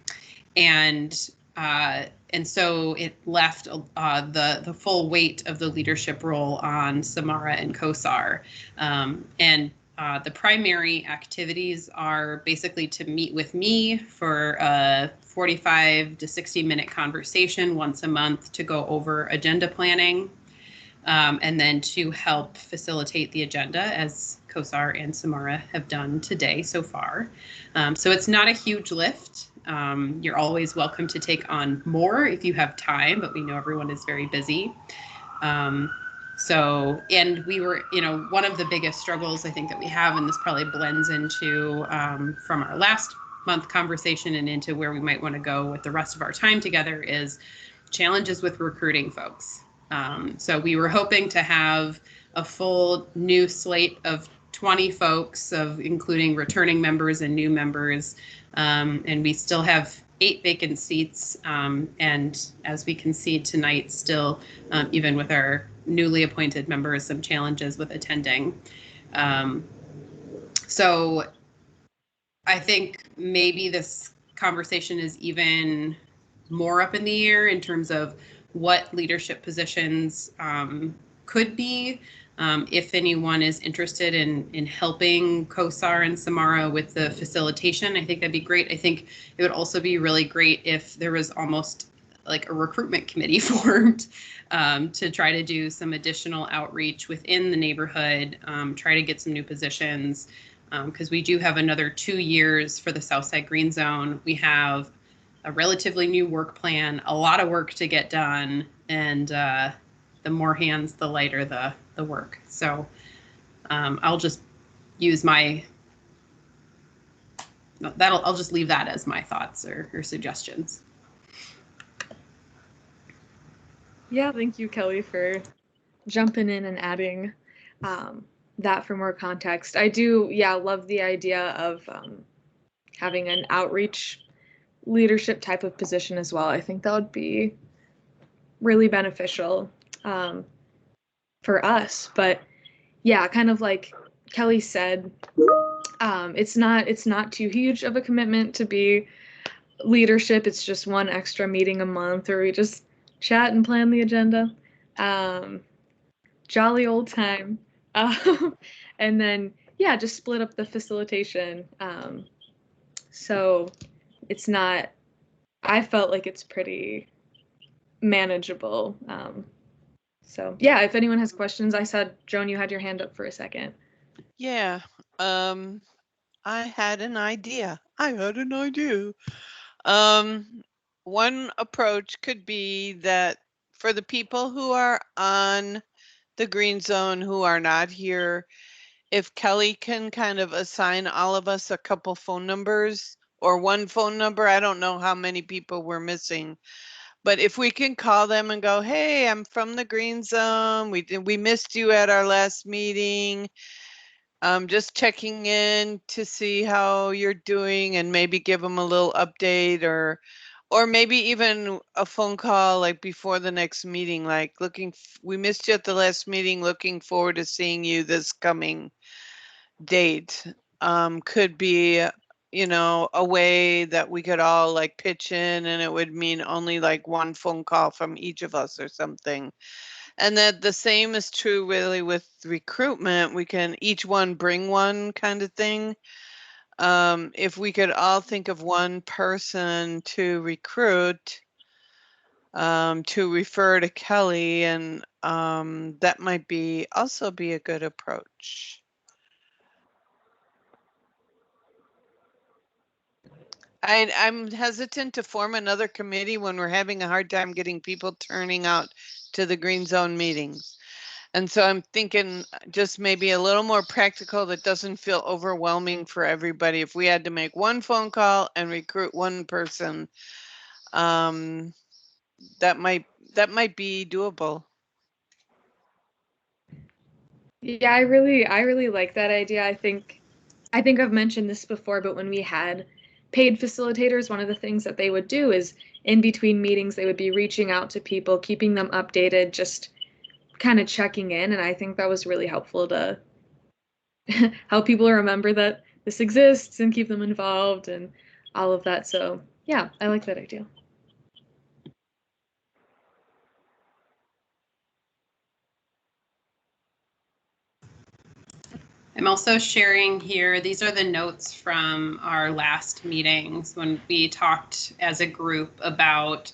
so it left the full weight of the leadership role on Samara and Kosar. The primary activities are basically to meet with me for a 45 to 60-minute conversation once a month to go over agenda planning, and then to help facilitate the agenda, as Kosar and Samara have done today so far. So it's not a huge lift. You're always welcome to take on more if you have time, but we know everyone is very busy. And we were, one of the biggest struggles I think that we have, and this probably blends into from our last month conversation and into where we might want to go with the rest of our time together, is challenges with recruiting folks. So we were hoping to have a full new slate of 20 folks, including returning members and new members. And we still have 8 vacant seats. And as we can see tonight, still, even with our newly appointed members, some challenges with attending. So I think maybe this conversation is even more up in the air in terms of what leadership positions could be. If anyone is interested in helping Kosar and Samara with the facilitation, I think that'd be great. I think it would also be really great if there was almost like a recruitment committee formed to try to do some additional outreach within the neighborhood, try to get some new positions, because we do have another 2 years for the Southside Green Zone. We have a relatively new work plan, a lot of work to get done, and the more hands, the lighter the work. So I'll just use I'll just leave that as my thoughts or suggestions.
Yeah, thank you, Kelly, for jumping in and adding that for more context. I do, love the idea of having an outreach leadership type of position as well. I think that would be really beneficial for us. But yeah, kind of like Kelly said, it's not too huge of a commitment to be leadership. It's just one extra meeting a month, or we just chat and plan the agenda. Jolly old time. And then just split up the facilitation. So it's not, I felt like it's pretty manageable. So if anyone has questions, I said, Joan, you had your hand up for a second.
Yeah, I had an idea. One approach could be that for the people who are on the green zone who are not here, if Kelly can kind of assign all of us a couple phone numbers or one phone number, I don't know how many people we're missing, but if we can call them and go, hey, I'm from the green zone. We missed you at our last meeting. Just checking in to see how you're doing and maybe give them a little update, or Or maybe even a phone call like before the next meeting, like we missed you at the last meeting, looking forward to seeing you this coming date. Could be, you know, a way that we could all like pitch in, and it would mean only like one phone call from each of us or something. And that the same is true really with recruitment. We can each one bring one kind of thing. If we could all think of one person to recruit, to refer to Kelly, and that might be also be a good approach. I'm hesitant to form another committee when we're having a hard time getting people turning out to the Green Zone meetings. And so I'm thinking just maybe a little more practical that doesn't feel overwhelming for everybody. If we had to make one phone call and recruit one person, that might be doable.
Yeah, I really like that idea. I think I've mentioned this before, but when we had paid facilitators, one of the things that they would do is in between meetings, they would be reaching out to people, keeping them updated, just kind of checking in. And I think that was really helpful to help people remember that this exists and keep them involved and all of that. So yeah, I like that idea.
I'm also sharing here, these are the notes from our last meetings when we talked as a group about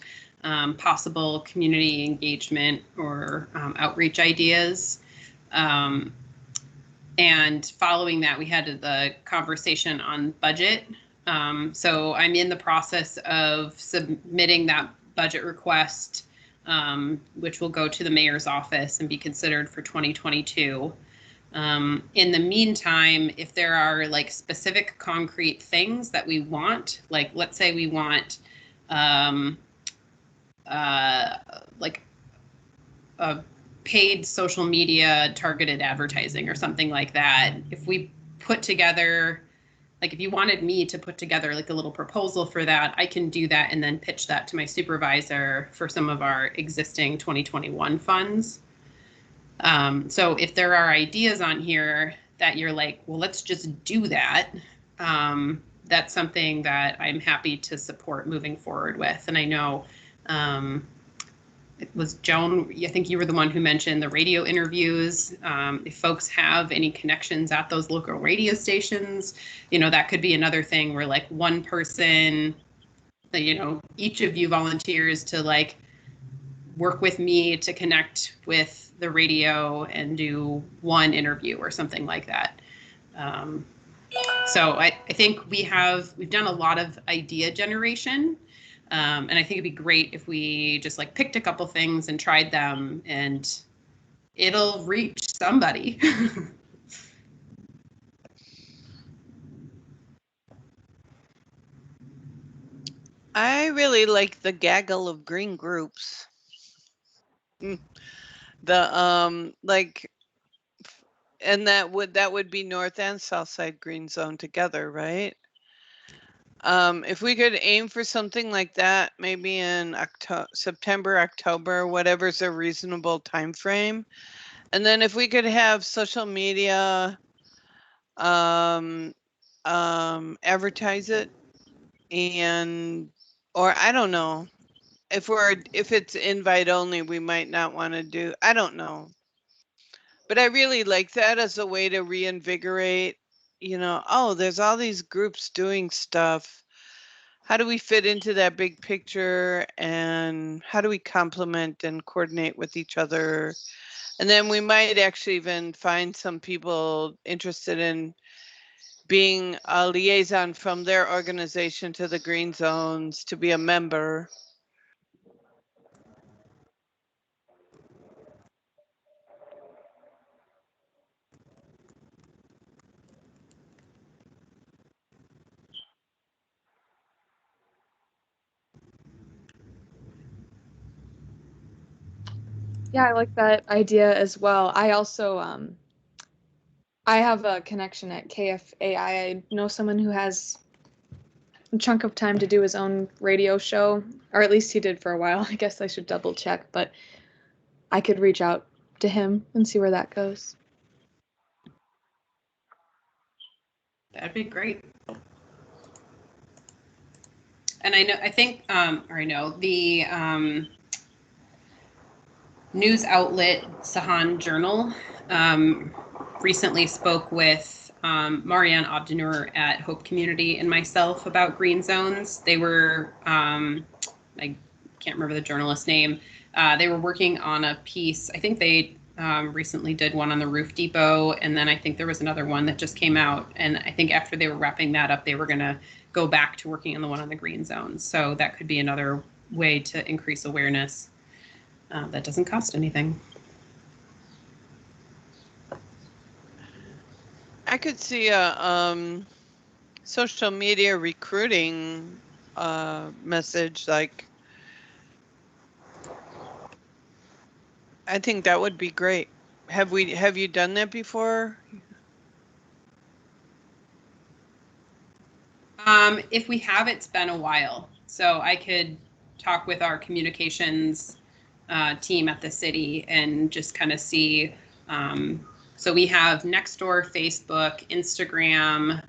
possible community engagement or outreach ideas. And following that, we had the conversation on budget. So I'm in the process of submitting that budget request, which will go to the mayor's office and be considered for 2022. In the meantime, if there are like specific concrete things that we want, like let's say we want like a paid social media targeted advertising or something like that, if we put together, like if you wanted me to put together like a little proposal for that, I can do that and then pitch that to my supervisor for some of our existing 2021 funds. So if there are ideas on here that you're like, well, let's just do that, that's something that I'm happy to support moving forward with. And I know it was Joan, I think you were the one who mentioned the radio interviews. If folks have any connections at those local radio stations, you know, that could be another thing where like one person, you know, each of you volunteers to like work with me to connect with the radio and do one interview or something like that. So I think we've done a lot of idea generation. And I think it'd be great if we just like picked a couple things and tried them and it'll reach somebody.
I really like the gaggle of green groups. The like, and that would be North and Southside Green Zone together, right? If we could aim for something like that, maybe in September, October, whatever's a reasonable time frame. And then if we could have social media advertise it, and or I don't know, if it's invite only, we might not want to do, I don't know. But I really like that as a way to reinvigorate, you know, oh, there's all these groups doing stuff. How do we fit into that big picture, and how do we complement and coordinate with each other? And then we might actually even find some people interested in being a liaison from their organization to the Green Zones to be a member.
Yeah, I like that idea as well. I also I have a connection at KFAI. I know someone who has a chunk of time to do his own radio show, or at least he did for a while. I guess I should double check, but I could reach out to him and see where that goes.
That'd be great. And I know the news outlet Sahan Journal recently spoke with Marianne Obdenur at Hope Community and myself about green zones. They were, I can't remember the journalist's name. They were working on a piece. I think they recently did one on the Roof Depot, and then I think there was another one that just came out. And I think after they were wrapping that up, they were going to go back to working on the one on the green zones. So that could be another way to increase awareness. That doesn't cost anything.
I could see a social media recruiting message. Like, I think that would be great. Have you done that before?
If we have, it's been a while. So I could talk with our communications team at the city and just kind of see. So we have Nextdoor, Facebook, Instagram.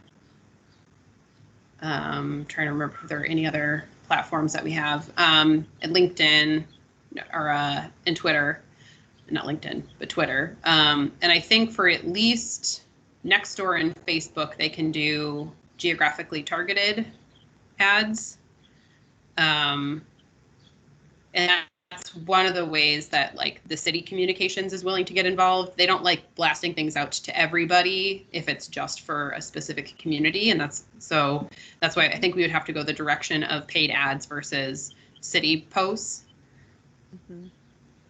Trying to remember if there are any other platforms that we have. And LinkedIn or and Twitter. Not LinkedIn, but Twitter. And I think for at least Nextdoor and Facebook, they can do geographically targeted ads. And that's one of the ways that like the city communications is willing to get involved. They don't like blasting things out to everybody if it's just for a specific community. And that's why I think we would have to go the direction of paid ads versus city posts.
Mm-hmm.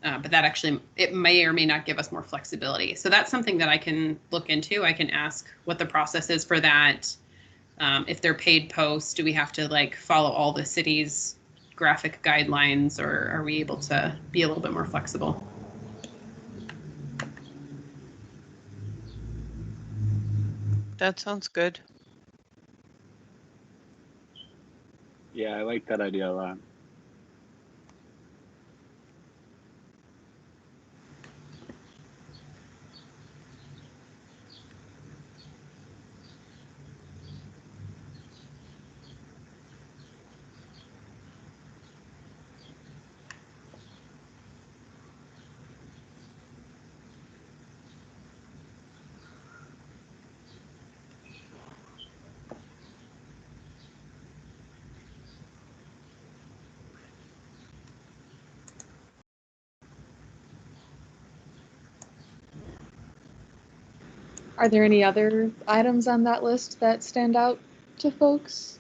But that actually, it may or may not give us more flexibility. So that's something that I can look into. I can ask what the process is for that. If they're paid posts, do we have to like follow all the city's graphic guidelines, or are we able to be a little bit more flexible?
That sounds good.
Yeah, I like that idea a lot.
Are there any other items on that list that stand out to folks?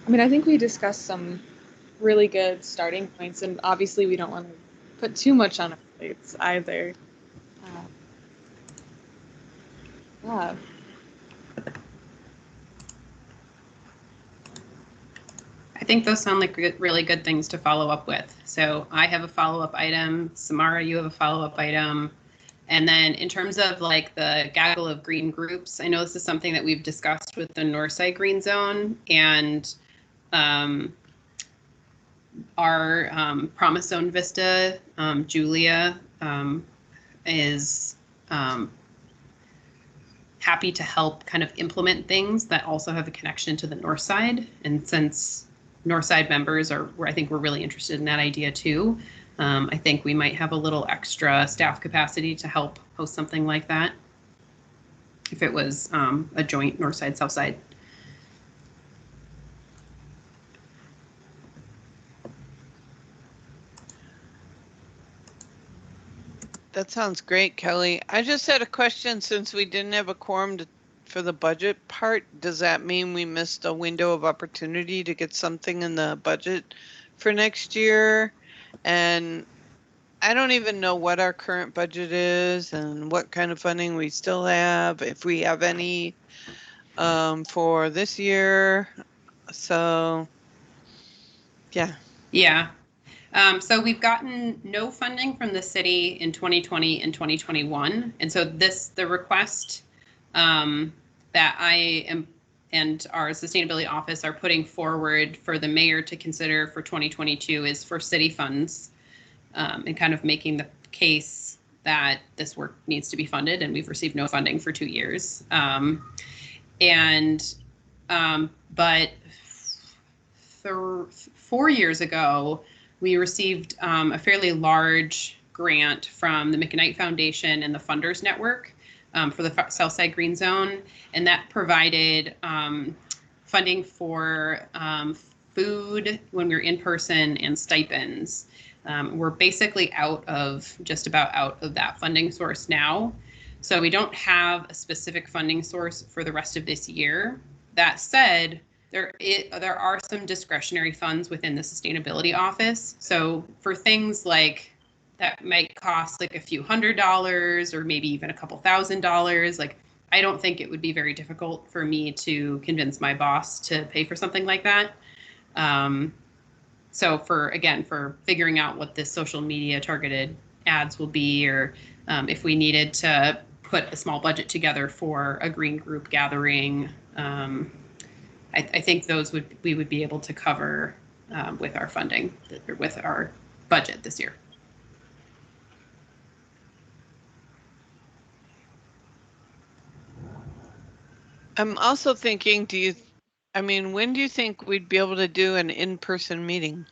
I mean, I think we discussed some really good starting points, and obviously we don't want to put too much on our plates either. Yeah.
I think those sound like really good things to follow up with. So I have a follow-up item. Samara, you have a follow-up item. And then in terms of like the gaggle of green groups, I know this is something that we've discussed with the Northside Green Zone, and our Promise Zone Vista, Julia, is happy to help kind of implement things that also have a connection to the North Side. And since North Side members I think we're really interested in that idea too. I think we might have a little extra staff capacity to help host something like that if it was a joint North Side, South Side.
That sounds great, Kelly. I just had a question. Since we didn't have a quorum for the budget part, does that mean we missed a window of opportunity to get something in the budget for next year? And I don't even know what our current budget is and what kind of funding we still have, if we have any for this year. So, yeah.
Yeah. So we've gotten no funding from the city in 2020 and 2021. And so the request that I am and our sustainability office are putting forward for the mayor to consider for 2022 is for city funds, and kind of making the case that this work needs to be funded, and we've received no funding for 2 years. But 4 years ago, we received a fairly large grant from the McKnight Foundation and the Funders Network for the Southside Green Zone, and that provided funding for food when we were in person and stipends. We're basically just about out of that funding source now. So we don't have a specific funding source for the rest of this year. That said, there are some discretionary funds within the sustainability office. So for things like that might cost like a few $100s or maybe even a couple $1,000s, like I don't think it would be very difficult for me to convince my boss to pay for something like that. So for figuring out what this social media targeted ads will be, or if we needed to put a small budget together for a green group gathering, I think we would be able to cover with our funding, or with our budget this year.
I'm also thinking, when do you think we'd be able to do an in-person meeting?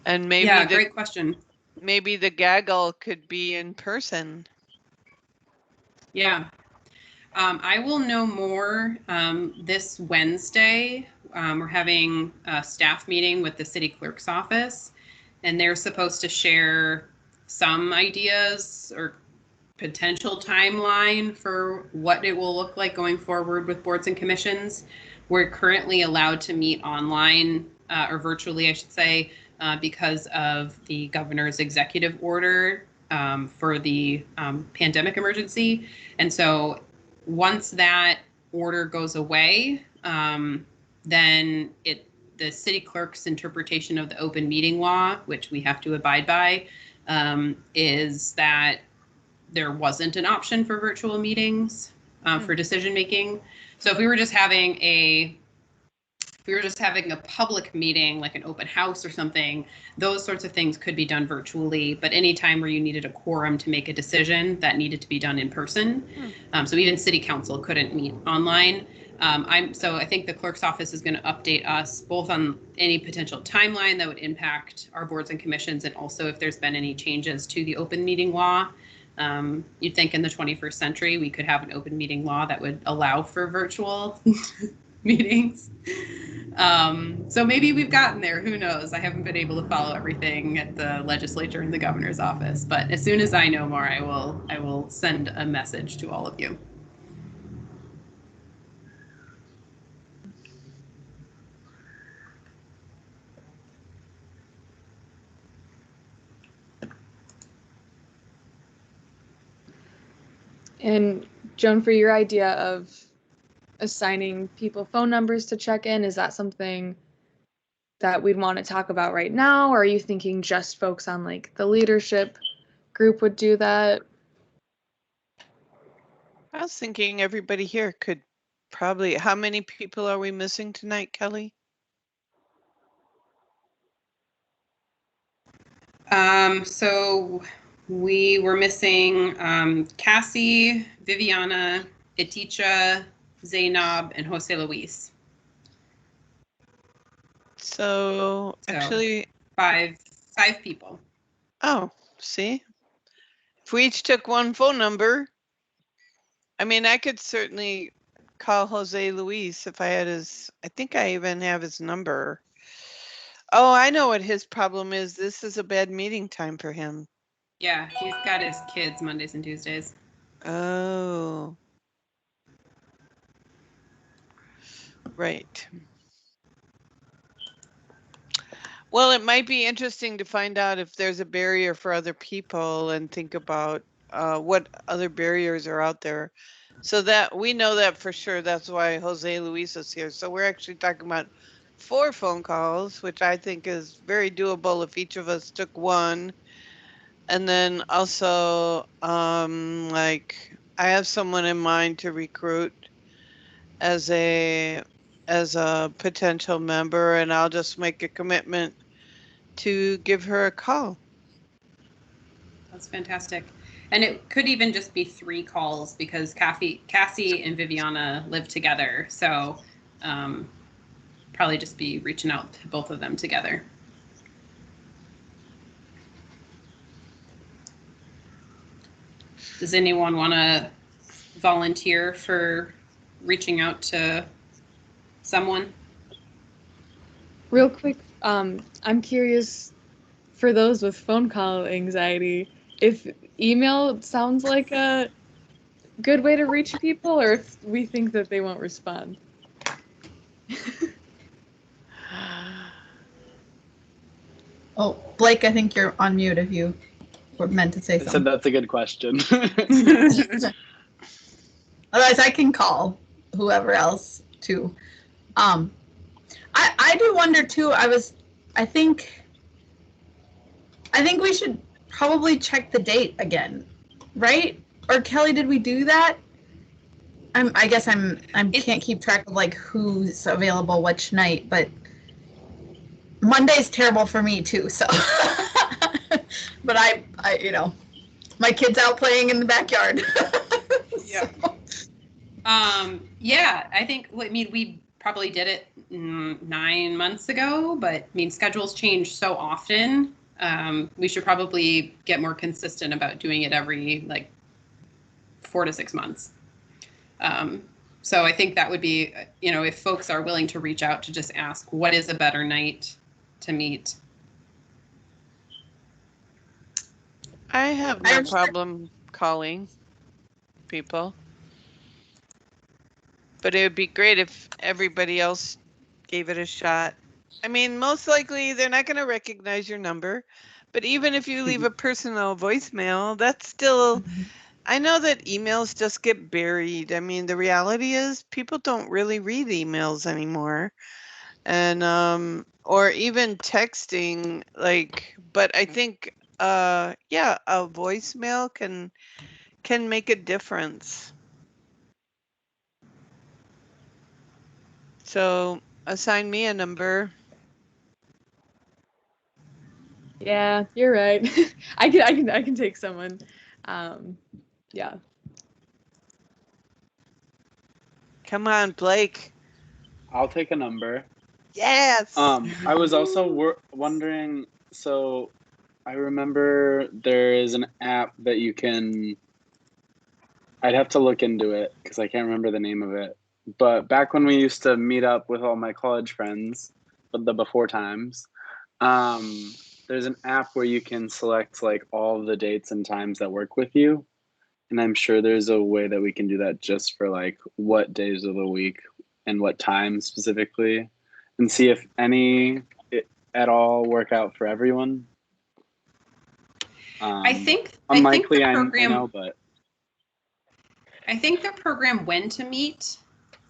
And maybe
great question.
Maybe the gaggle could be in person.
Yeah. I will know more this Wednesday. We're having a staff meeting with the city clerk's office, and they're supposed to share some ideas or potential timeline for what it will look like going forward with boards and commissions. We're currently allowed to meet online or virtually, I should say, because of the governor's executive order for the pandemic emergency. And so once that order goes away, then the city clerk's interpretation of the open meeting law, which we have to abide by, is that there wasn't an option for virtual meetings for decision making. So if we were just having a public meeting, like an open house or something, those sorts of things could be done virtually. But any time where you needed a quorum to make a decision, that needed to be done in person. So even city council couldn't meet online. So I think the clerk's office is going to update us both on any potential timeline that would impact our boards and commissions, and also if there's been any changes to the open meeting law. You'd think in the 21st century we could have an open meeting law that would allow for virtual meetings. So maybe we've gotten there, who knows? I haven't been able to follow everything at the legislature and the governor's office, but as soon as I know more, I will send a message to all of you.
And Joan, for your idea of assigning people phone numbers to check in, is that something that we'd want to talk about right now? Or are you thinking just folks on like the leadership group would do that?
I was thinking everybody here could probably. How many people are we missing tonight, Kelly?
So we were missing Cassie, Viviana, Eticha, Zainab, and Jose Luis.
So actually
five people.
Oh, see? If we each took one phone number, I could certainly call Jose Luis if I had I think I even have his number. Oh, I know what his problem is. This is a bad meeting time for him.
Yeah, he's got his kids Mondays and Tuesdays.
Oh. Right. Well, it might be interesting to find out if there's a barrier for other people and think about what other barriers are out there. So that we know that for sure. That's why Jose Luis is here. So we're actually talking about 4 phone calls, which I think is very doable if each of us took one. And then also, like, I have someone in mind to recruit as a potential member, and I'll just make a commitment to give her a call.
That's fantastic. And it could even just be 3 calls because Cassie and Viviana live together. So probably just be reaching out to both of them together. Does anyone want to volunteer for reaching out to someone?
Real quick, I'm curious for those with phone call anxiety, if email sounds like a good way to reach people, or if we think that they won't respond.
Oh, Blake, I think you're on mute if you were meant to say
I said
something.
that's a good question.
Otherwise, I can call whoever else too. I do wonder too. I think we should probably check the date again, right? Or Kelly, did we do that? I guess I can't keep track of like who's available which night, but Monday's terrible for me too. So, but I my kid's out playing in the backyard.
Yeah. Yeah, I think, we probably did it 9 months ago, but schedules change so often. We should probably get more consistent about doing it every 4 to 6 months. So I think that would be, if folks are willing to reach out to just ask, what is a better night to meet?
I have no problem calling people. But it would be great if everybody else gave it a shot. I mean, most likely they're not going to recognize your number. But even if you leave a personal voicemail, that's still, I know that emails just get buried. I mean, the reality is people don't really read emails anymore. And, or even texting, but I think, yeah, a voicemail can make a difference. So assign me a number.
Yeah, you're right. I can take someone. Yeah.
Come on, Blake.
I'll take a number.
Yes.
I was also wondering, so I remember there is an app that you can, I'd have to look into it because I can't remember the name of it. But back when we used to meet up with all my college friends, the before times, there's an app where you can select all the dates and times that work with you. And I'm sure there's a way that we can do that just for what days of the week and what time specifically, and see if any at all work out for everyone.
I think
unlikely,
I know,
but
I think the program When to Meet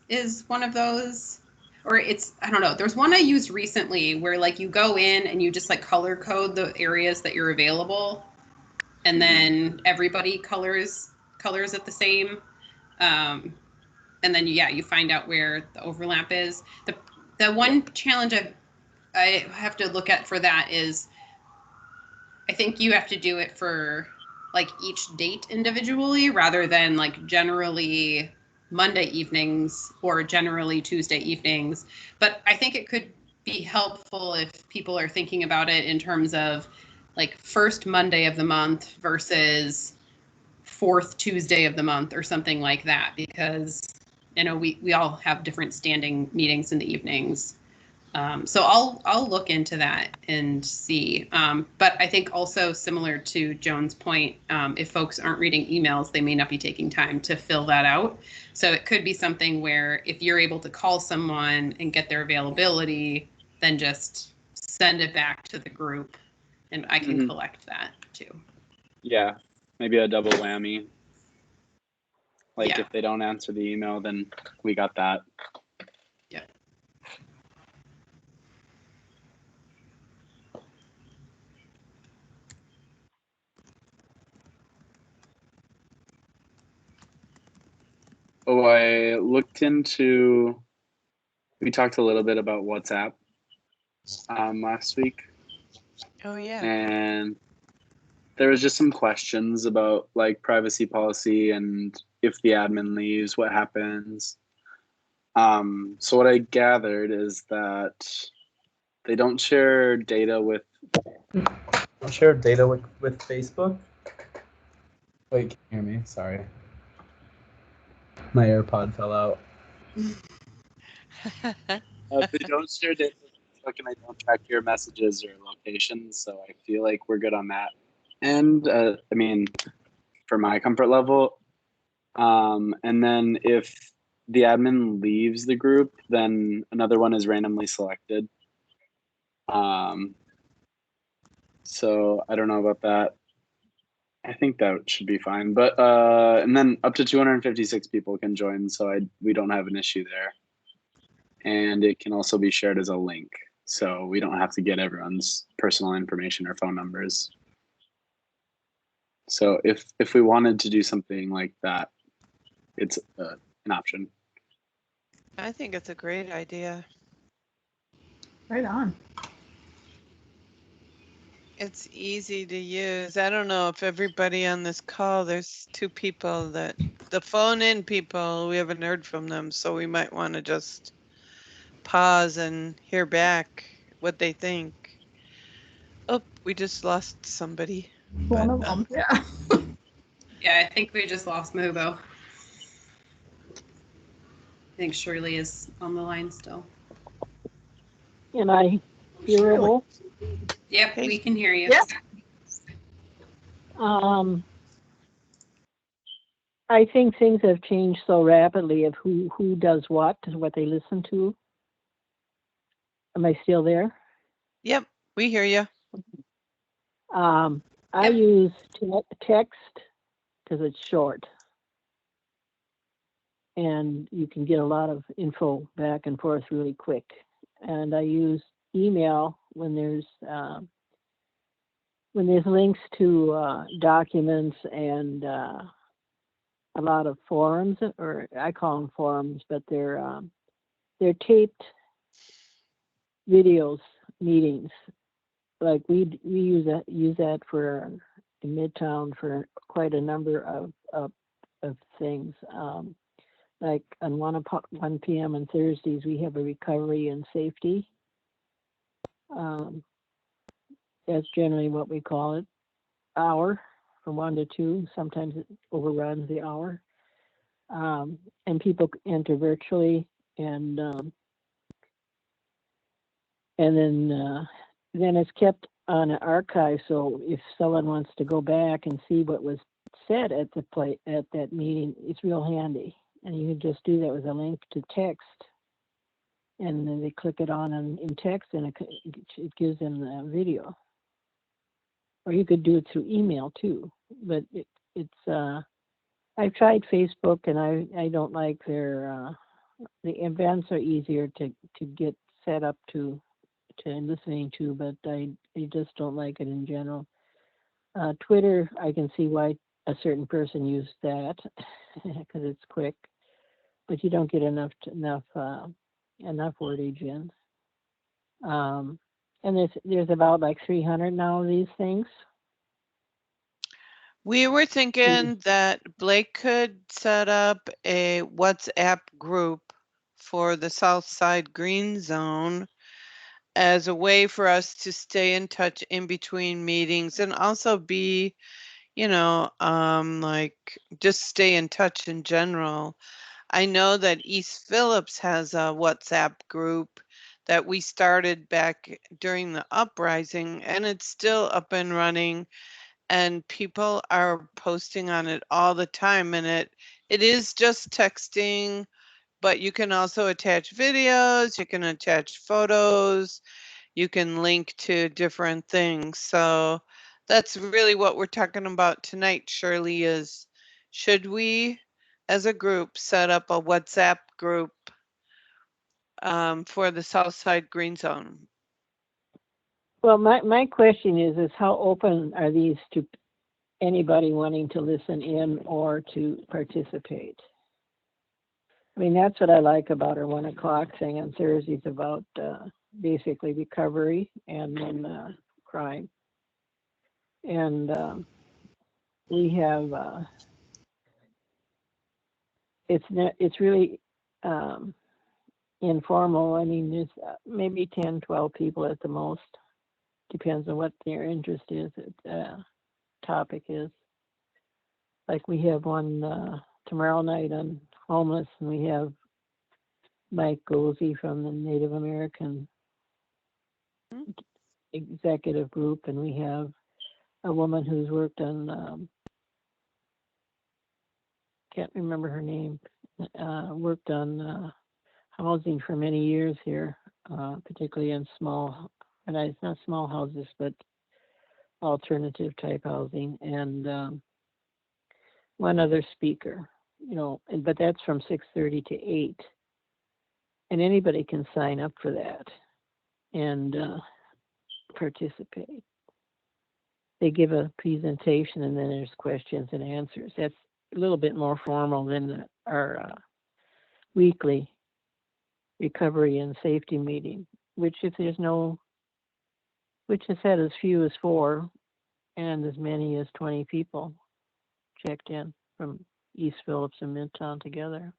is one of those, or I don't know. There's one I used recently where you go in and you just color code the areas that you're available, and then everybody colors it the same. And then you find out where the overlap is. The one challenge I have to look at for that is I think you have to do it for each date individually rather than generally Monday evenings or generally Tuesday evenings. But I think it could be helpful if people are thinking about it in terms of first Monday of the month versus fourth Tuesday of the month or something like that, because we all have different standing meetings in the evenings. So I'll look into that and see. But I think also similar to Joan's point, if folks aren't reading emails, they may not be taking time to fill that out. So it could be something where if you're able to call someone and get their availability, then just send it back to the group and I can
Mhm.
collect that too.
Yeah, maybe a double whammy. Like
Yeah.
if they don't answer the email, then we got that.
Yep.
Oh, I looked into, we talked a little bit about WhatsApp last week,
Oh, yeah.
and there was just some questions about like privacy policy and if the admin leaves, what happens. So what I gathered is that they don't share data with
Facebook. Wait, can you hear me? Sorry. My AirPod fell out.
they don't share data with Facebook, and I don't track your messages or locations, so I feel like we're good on that. And I mean, for my comfort level, and then if the admin leaves the group, then another one is randomly selected. So I don't know about that. I think that should be fine. But and then up to 256 people can join, so we don't have an issue there. And it can also be shared as a link, so we don't have to get everyone's personal information or phone numbers. So if we wanted to do something like that, it's an option.
I think it's a great idea.
Right on.
It's easy to use. I don't know if everybody on this call, there's two people that, the phone-in people, we haven't heard from them, so we might want to just pause and hear back what they think. Oh, we just lost somebody.
One
But,
of them. Yeah.
Yeah, I think we just lost Mahubo. I think Shirley is on the line still.
And I hearable.
Yep, we can hear you.
Yes.
I think things have changed so rapidly of who does what they listen to. Am I still there?
Yep, we hear you.
I
Yep.
use text because it's short. And you can get a lot of info back and forth really quick. And I use email when there's links to documents and a lot of forums, or I call them forums, but they're taped videos, meetings. Like we use that for in Midtown for quite a number of things. Like on 1 p.m. on Thursdays, we have a recovery and safety. That's generally what we call it, hour from 1 to 2. Sometimes it overruns the hour. And people enter virtually, and then it's kept on an archive. So if someone wants to go back and see what was said at that meeting, it's real handy. And you can just do that with a link to text, and then they click it on in text, and it gives them the video. Or you could do it through email too. But it's I've tried Facebook, and I don't like the events are easier to get set up to listening to, but I just don't like it in general. Twitter, I can see why a certain person used that because it's quick, but you don't get enough wordage in. And there's about like 300 now of these things.
We were thinking that Blake could set up a WhatsApp group for the Southside Green Zone as a way for us to stay in touch in between meetings and also be, like just stay in touch in general. I know that East Phillips has a WhatsApp group that we started back during the uprising, and it's still up and running, and people are posting on it all the time, and it is just texting, but you can also attach videos, you can attach photos, you can link to different things. So that's really what we're talking about tonight, Shirley, is should we as a group set up a WhatsApp group for the Southside Green Zone?
Well, my question is how open are these to anybody wanting to listen in or to participate? I mean, that's what I like about our 1 o'clock thing on Thursdays about basically recovery and then crime. And we have, it's really informal. I mean, there's maybe 10, 12 people at the most. Depends on what their interest is, topic is. Like we have one tomorrow night on homeless, and we have Mike Gozy from the Native American executive group, and we have a woman who's worked on, can't remember her name, worked on housing for many years here, particularly in small, and it's not small houses, but alternative type housing, and one other speaker, you know, but that's from 6:30 to 8. And anybody can sign up for that and participate. They give a presentation and then there's questions and answers. That's a little bit more formal than our weekly recovery and safety meeting, which has had as few as 4 and as many as 20 people checked in from East Phillips and Midtown together.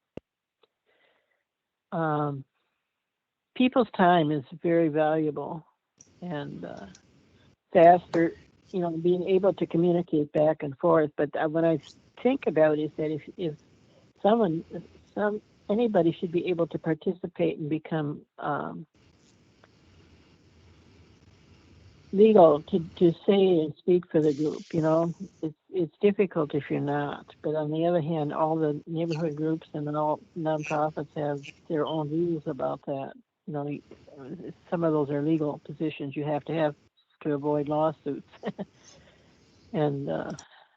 People's time is very valuable, and faster, you know, being able to communicate back and forth. But what I think about is that if anybody should be able to participate and become legal to say and speak for the group. You know, it's difficult if you're not. But on the other hand, all the neighborhood groups and all nonprofits have their own views about that. You know, some of those are legal positions you have to avoid lawsuits. And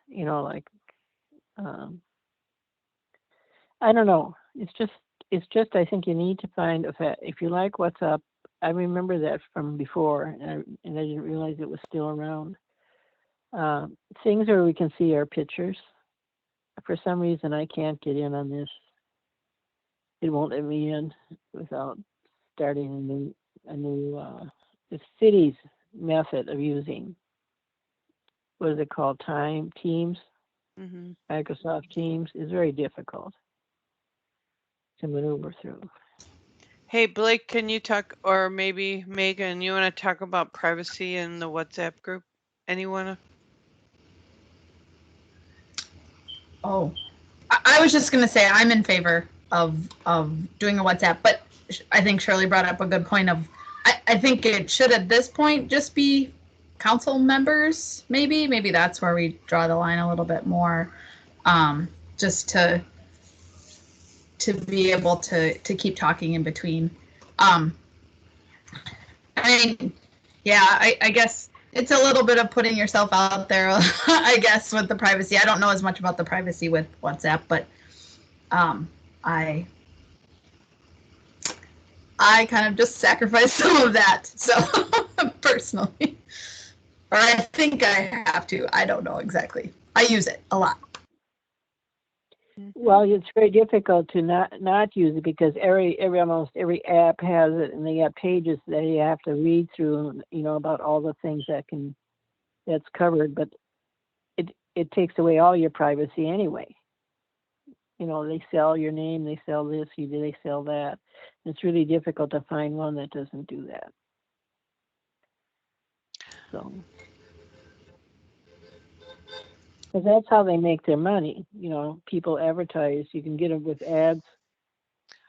you know, like I don't know. It's just I think you need to find if you like what's up. I remember that from before, and I didn't realize it was still around. Things where we can see our pictures. For some reason, I can't get in on this. It won't let me in without starting a new the city's method of using, what is it called, Teams? Mm-hmm. Microsoft Teams is very difficult to maneuver through.
Hey, Blake, can you talk, or maybe Megan, you want to talk about privacy in the WhatsApp group? Anyone?
Oh, I was just going to say I'm in favor of doing a WhatsApp, but I think Shirley brought up a good point of, I think it should at this point just be council members, maybe that's where we draw the line a little bit more, just to be able to keep talking in between. I mean, yeah, I guess it's a little bit of putting yourself out there, I guess, with the privacy. I don't know as much about the privacy with WhatsApp, but I kind of just sacrificed some of that, so personally, or I think I have to. I don't know exactly. I use it a lot.
Well, it's very difficult to not use it because almost every app has it, and they got pages that you have to read through, you know, about all the things that's covered. But it takes away all your privacy anyway. You know, they sell your name, they sell this, they sell that. It's really difficult to find one that doesn't do that. So. Because that's how they make their money. You know, people advertise. You can get them with ads.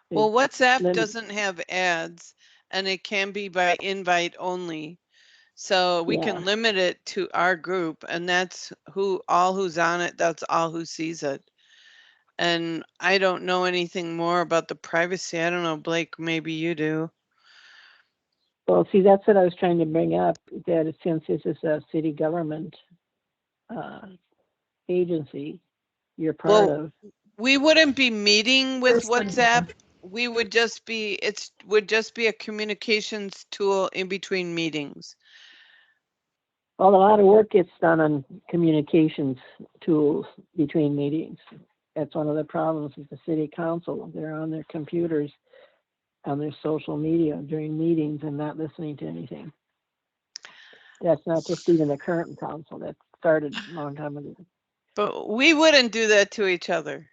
Well, WhatsApp doesn't have ads, and it can be by invite only. So we can limit it to our group, and that's who's on it. That's all who sees it. And I don't know anything more about the privacy. I don't know, Blake, maybe you do.
Well, see, that's what I was trying to bring up, that since this is a city government agency, you're part
Well,
of.
we wouldn't be meeting with
First one,
WhatsApp. We would just be, would just be a communications tool in between meetings.
Well, a lot of work gets done on communications tools between meetings. That's one of the problems with the city council. They're on their computers, on their social media during meetings and not listening to anything. That's not just even the current council. That started a long time ago.
But we wouldn't do that to each other.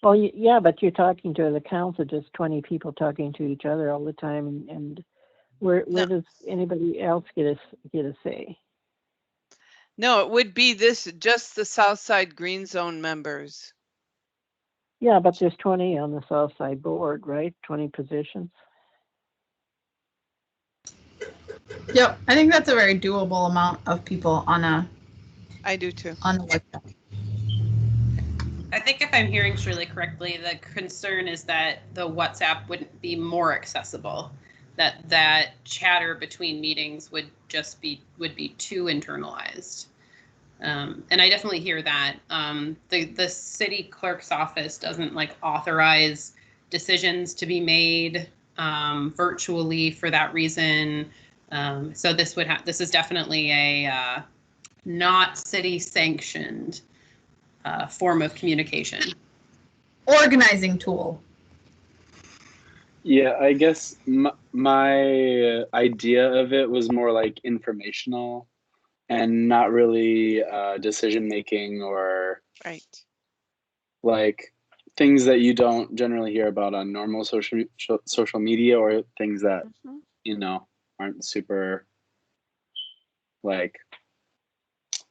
Well, yeah, but you're talking to the council, just 20 people talking to each other all the time, and where
No.
does anybody else get a say?
No, it would be just the Southside Green Zone members.
Yeah, but there's 20 on the Southside board, right? 20 positions.
Yep, I think that's a very doable amount of people on a.
I do too.
On a WhatsApp.
I think if I'm hearing Shirley correctly, the concern is that the WhatsApp wouldn't be more accessible, that chatter between meetings would be too internalized. And I definitely hear that. The city clerk's office doesn't like authorize decisions to be made virtually for that reason. So this is definitely a not city sanctioned form of communication.
Organizing tool.
Yeah, I guess my idea of it was more like informational and not really decision making or
right,
like things that you don't generally hear about on normal social media, or things that you know aren't super like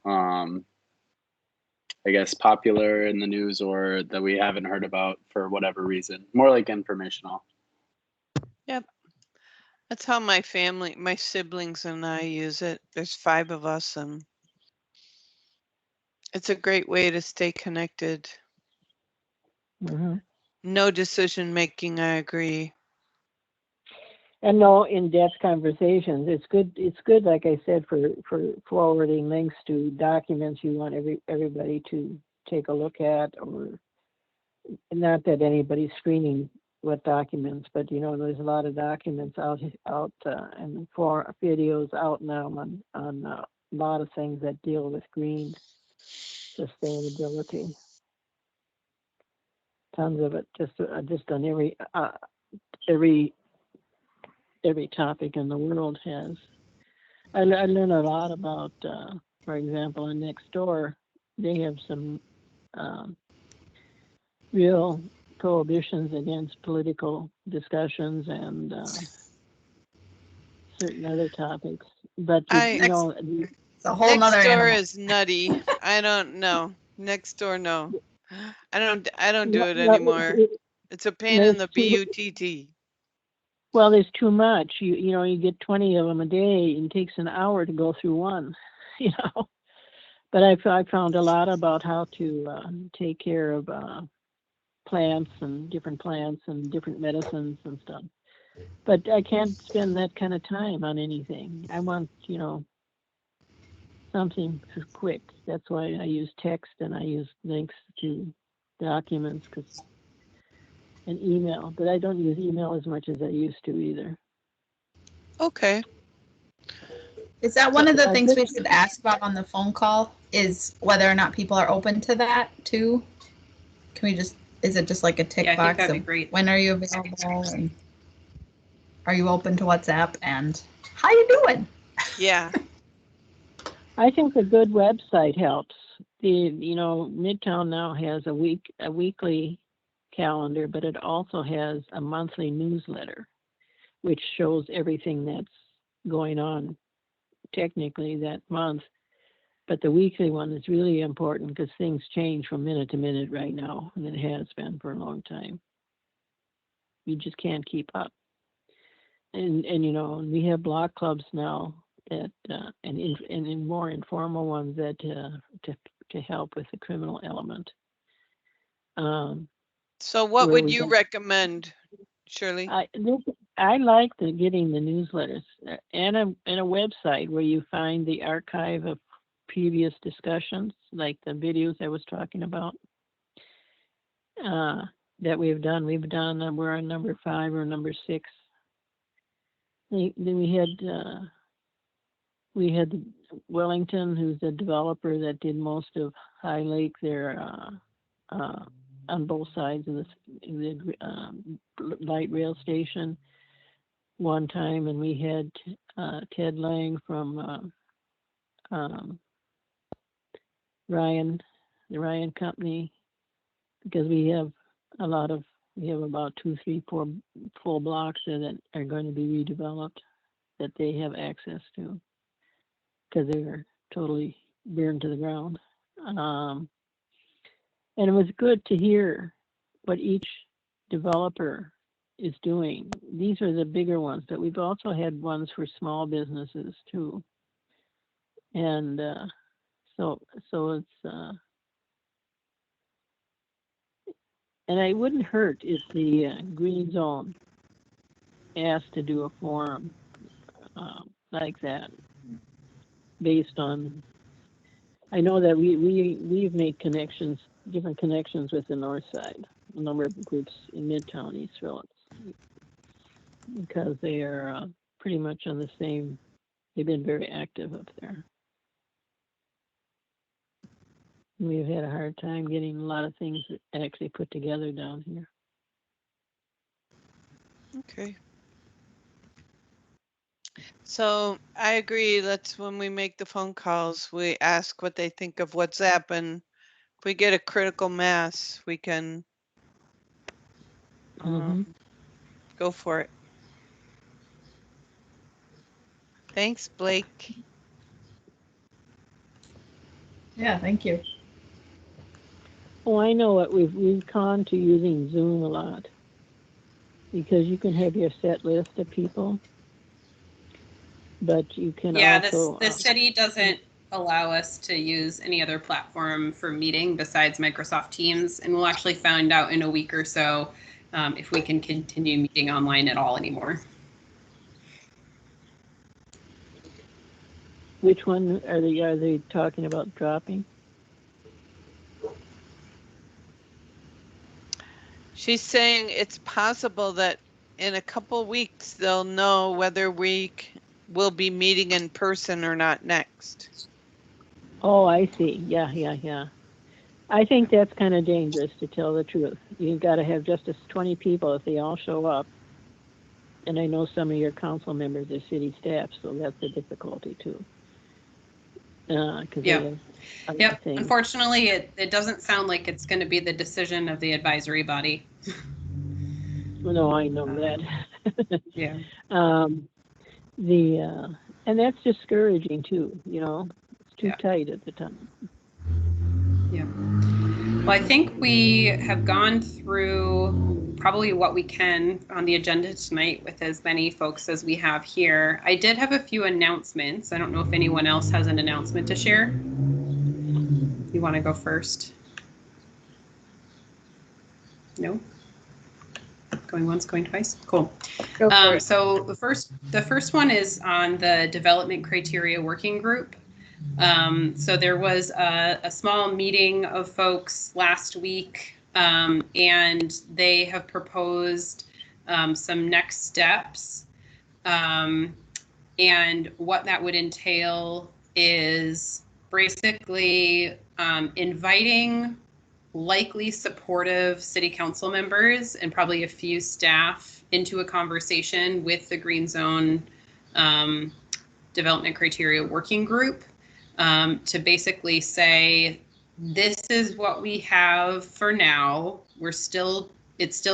I guess popular in the news or that we haven't heard about for whatever reason. More like informational.
Yep. That's how my family, my siblings and I use it. There's 5 of us, and it's a great way to stay connected.
Mm-hmm.
No decision making, I agree.
And no in-depth conversations. It's good, like I said, for forwarding links to documents you want everybody to take a look at, or not that anybody's screening what documents, but there's a lot of documents out and for videos out now on a lot of things that deal with green sustainability. Tons of it, just on every topic in the world has. I learned a lot about, for example, on Nextdoor, they have some real prohibitions against political discussions and certain other topics. But
it's a whole nother
Nextdoor
animal.
is nutty. I don't know. Nextdoor, no. I don't do it anymore. It's a pain in the butt.
Well, there's too much. You get 20 of them a day, and it takes an hour to go through one. But I found a lot about how to take care of plants and different medicines and stuff. But I can't spend that kind of time on anything. I want something quick. That's why I use text and I use links to documents and email. But I don't use email as much as I used to either.
Okay.
Is that one of the things we should ask about on the phone call? Is whether or not people are open to that too? Is it just like a tick box?
I think that'd be great.
When are you available? And are you open to WhatsApp? And how you doing?
Yeah.
I think a good website helps. Midtown now has a weekly calendar, but it also has a monthly newsletter, which shows everything that's going on technically that month. But the weekly one is really important because things change from minute to minute right now, and it has been for a long time. You just can't keep up. And we have block clubs now that and in more informal ones that to help with the criminal element.
So what would you recommend, Shirley?
I like getting the newsletters and a website where you find the archive of previous discussions, like the videos I was talking about that we've done. We're on number 5 or number 6. Then we had Wellington, who's the developer that did most of High Lake there on both sides of the light rail station one time, and we had Ted Lang from the Ryan Company, because we have about 2, 3, 4 full blocks there that are going to be redeveloped that they have access to because they're totally burned to the ground. And it was good to hear what each developer is doing. These are the bigger ones, but we've also had ones for small businesses too. And so it's and it wouldn't hurt if the Green Zone asked to do a forum like that, based on. I know that we've made different connections with the North Side, a number of groups in Midtown, East Village, because they are pretty much on the same. They've been very active up there. We've had a hard time getting a lot of things actually put together down here.
Okay. So I agree. That's when we make the phone calls, we ask what they think of WhatsApp, and if we get a critical mass, we can go for it. Thanks, Blake.
Yeah, thank you.
Oh, I know what we've gone to using Zoom a lot, because you can have your set list of people, but you can also.
The city doesn't allow us to use any other platform for meeting besides Microsoft Teams, and we'll actually find out in a week or so if we can continue meeting online at all anymore.
Which one are they talking about dropping?
She's saying it's possible that in a couple weeks they'll know whether we will be meeting in person or not next.
Oh, I see. Yeah. I think that's kind of dangerous, to tell the truth. You've got to have just as 20 people if they all show up. And I know some of your council members are city staff, so that's a difficulty too.
Yep. Unfortunately, it doesn't sound like it's going to be the decision of the advisory body.
No, I know that.
Yeah.
And that's discouraging too. It's too tight at the time.
Yeah. Well, I think we have gone through probably what we can on the agenda tonight with as many folks as we have here. I did have a few announcements. I don't know if anyone else has an announcement to share. You want to go first? No? Going once, going twice? Cool. So the first one is on the development criteria working group. So there was a small meeting of folks last week, and they have proposed some next steps. And what that would entail is basically inviting likely supportive city council members and probably a few staff into a conversation with the Green Zone development criteria working group to basically say, this is what we have for now. It's still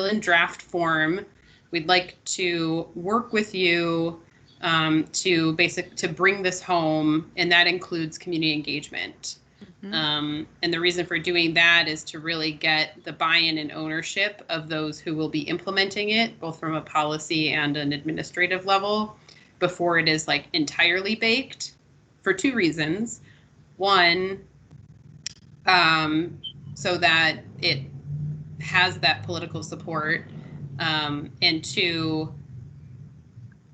in draft form. We'd like to work with you to bring this home, and that includes community engagement. And the reason for doing that is to really get the buy-in and ownership of those who will be implementing it, both from a policy and an administrative level, before it is like entirely baked, for two reasons. One, so that it has that political support, and two,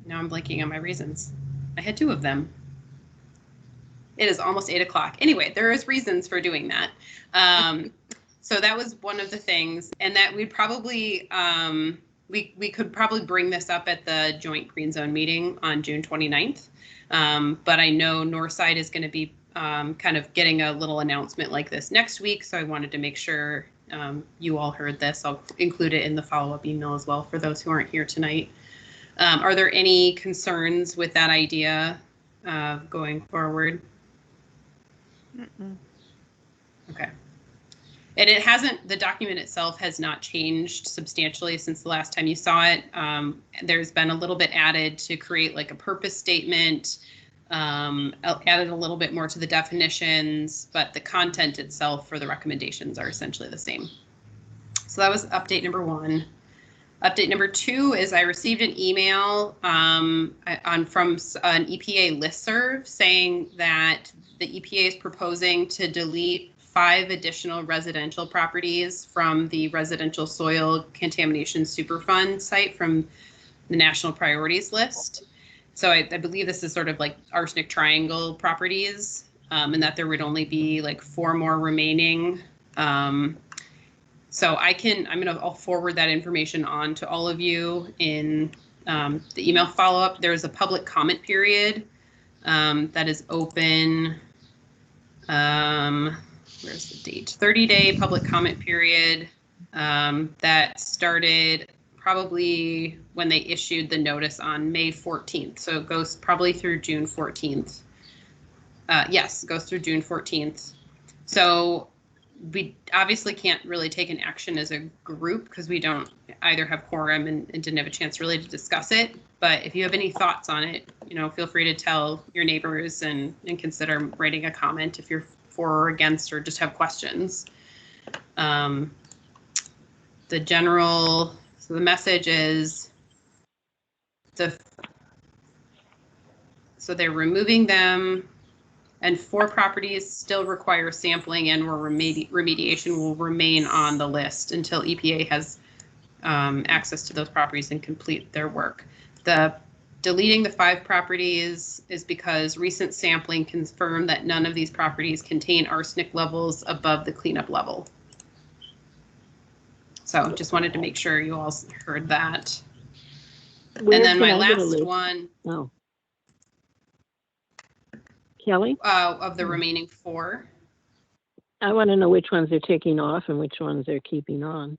Now I'm blanking on my reasons. I had 2 of them. It is almost 8 o'clock. Anyway, there is reasons for doing that. So that was one of the things, and that we'd probably, we could probably bring this up at the joint Green Zone meeting on June 29th. But I know Northside is going to be kind of getting a little announcement like this next week. So I wanted to make sure you all heard this. I'll include it in the follow-up email as well for those who aren't here tonight. Are there any concerns with that idea going forward? Okay. And it hasn't, the document itself has not changed substantially since the last time you saw it. There's been a little bit added to create like a purpose statement, added a little bit more to the definitions, but the content itself for the recommendations are essentially the same. So that was update number 1. Update number 2 is I received an email from an EPA listserv saying that the EPA is proposing to delete 5 additional residential properties from the residential soil contamination superfund site from the national priorities list. So I believe this is sort of like arsenic triangle properties, and that there would only be like 4 more remaining. So I'll forward that information on to all of you in the email follow-up. There's a public comment period that is open. Where's the date? 30-day public comment period that started probably when they issued the notice on May 14th. So it goes probably through June 14th. Yes, it goes through June 14th. So we obviously can't really take an action as a group because we don't either have quorum and didn't have a chance really to discuss it. But if you have any thoughts on it, feel free to tell your neighbors and consider writing a comment if you're for or against or just have questions. The message is so they're removing them, and 4 properties still require sampling and or remediation will remain on the list until EPA has access to those properties and complete their work. Deleting the 5 properties is because recent sampling confirmed that none of these properties contain arsenic levels above the cleanup level. So just wanted to make sure you all heard that.
Where
and then
can
my
I get a
last
list?
one.
Oh. Kelly?
Of the remaining 4.
I want to know which ones they're taking off and which ones they're keeping on.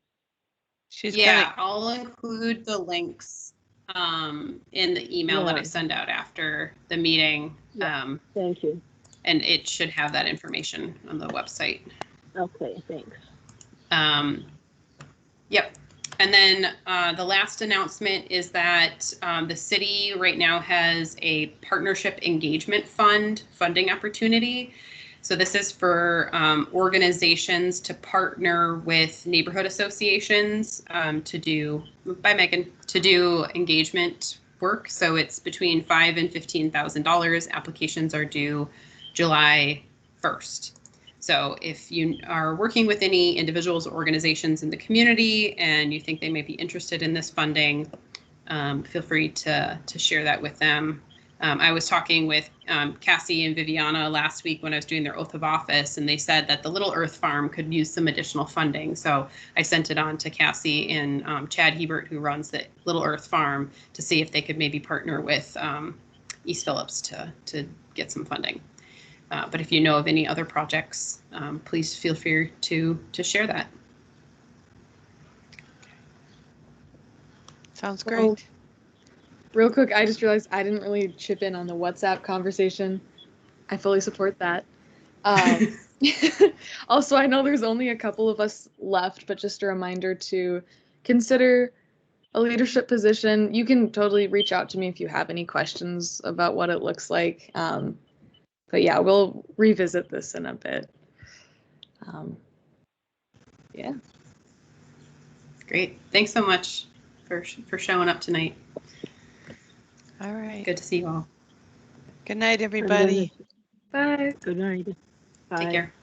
I'll include the links in the email that I send out after the meeting.
Thank you.
And it should have that information on the website.
Okay, thanks.
Yep. And then the last announcement is that the city right now has a partnership engagement fund funding opportunity. So this is for organizations to partner with neighborhood associations to do engagement work. So it's between $5,000 and $15,000. Applications are due July 1st. So if you are working with any individuals or organizations in the community and you think they may be interested in this funding, feel free to share that with them. I was talking with Cassie and Viviana last week when I was doing their oath of office, and they said that the Little Earth Farm could use some additional funding. So I sent it on to Cassie and Chad Hebert, who runs the Little Earth Farm, to see if they could maybe partner with East Phillips to get some funding. But if you know of any other projects, please feel free to share that.
Sounds great.
Real quick, I just realized I didn't really chip in on the WhatsApp conversation. I fully support that. Also, I know there's only a couple of us left, but just a reminder to consider a leadership position. You can totally reach out to me if you have any questions about what it looks like. But yeah, we'll revisit this in a bit. Yeah.
Great. Thanks so much for showing up tonight.
All right.
Good to see you all.
Good night, everybody.
Bye.
Good night. Bye.
Take care.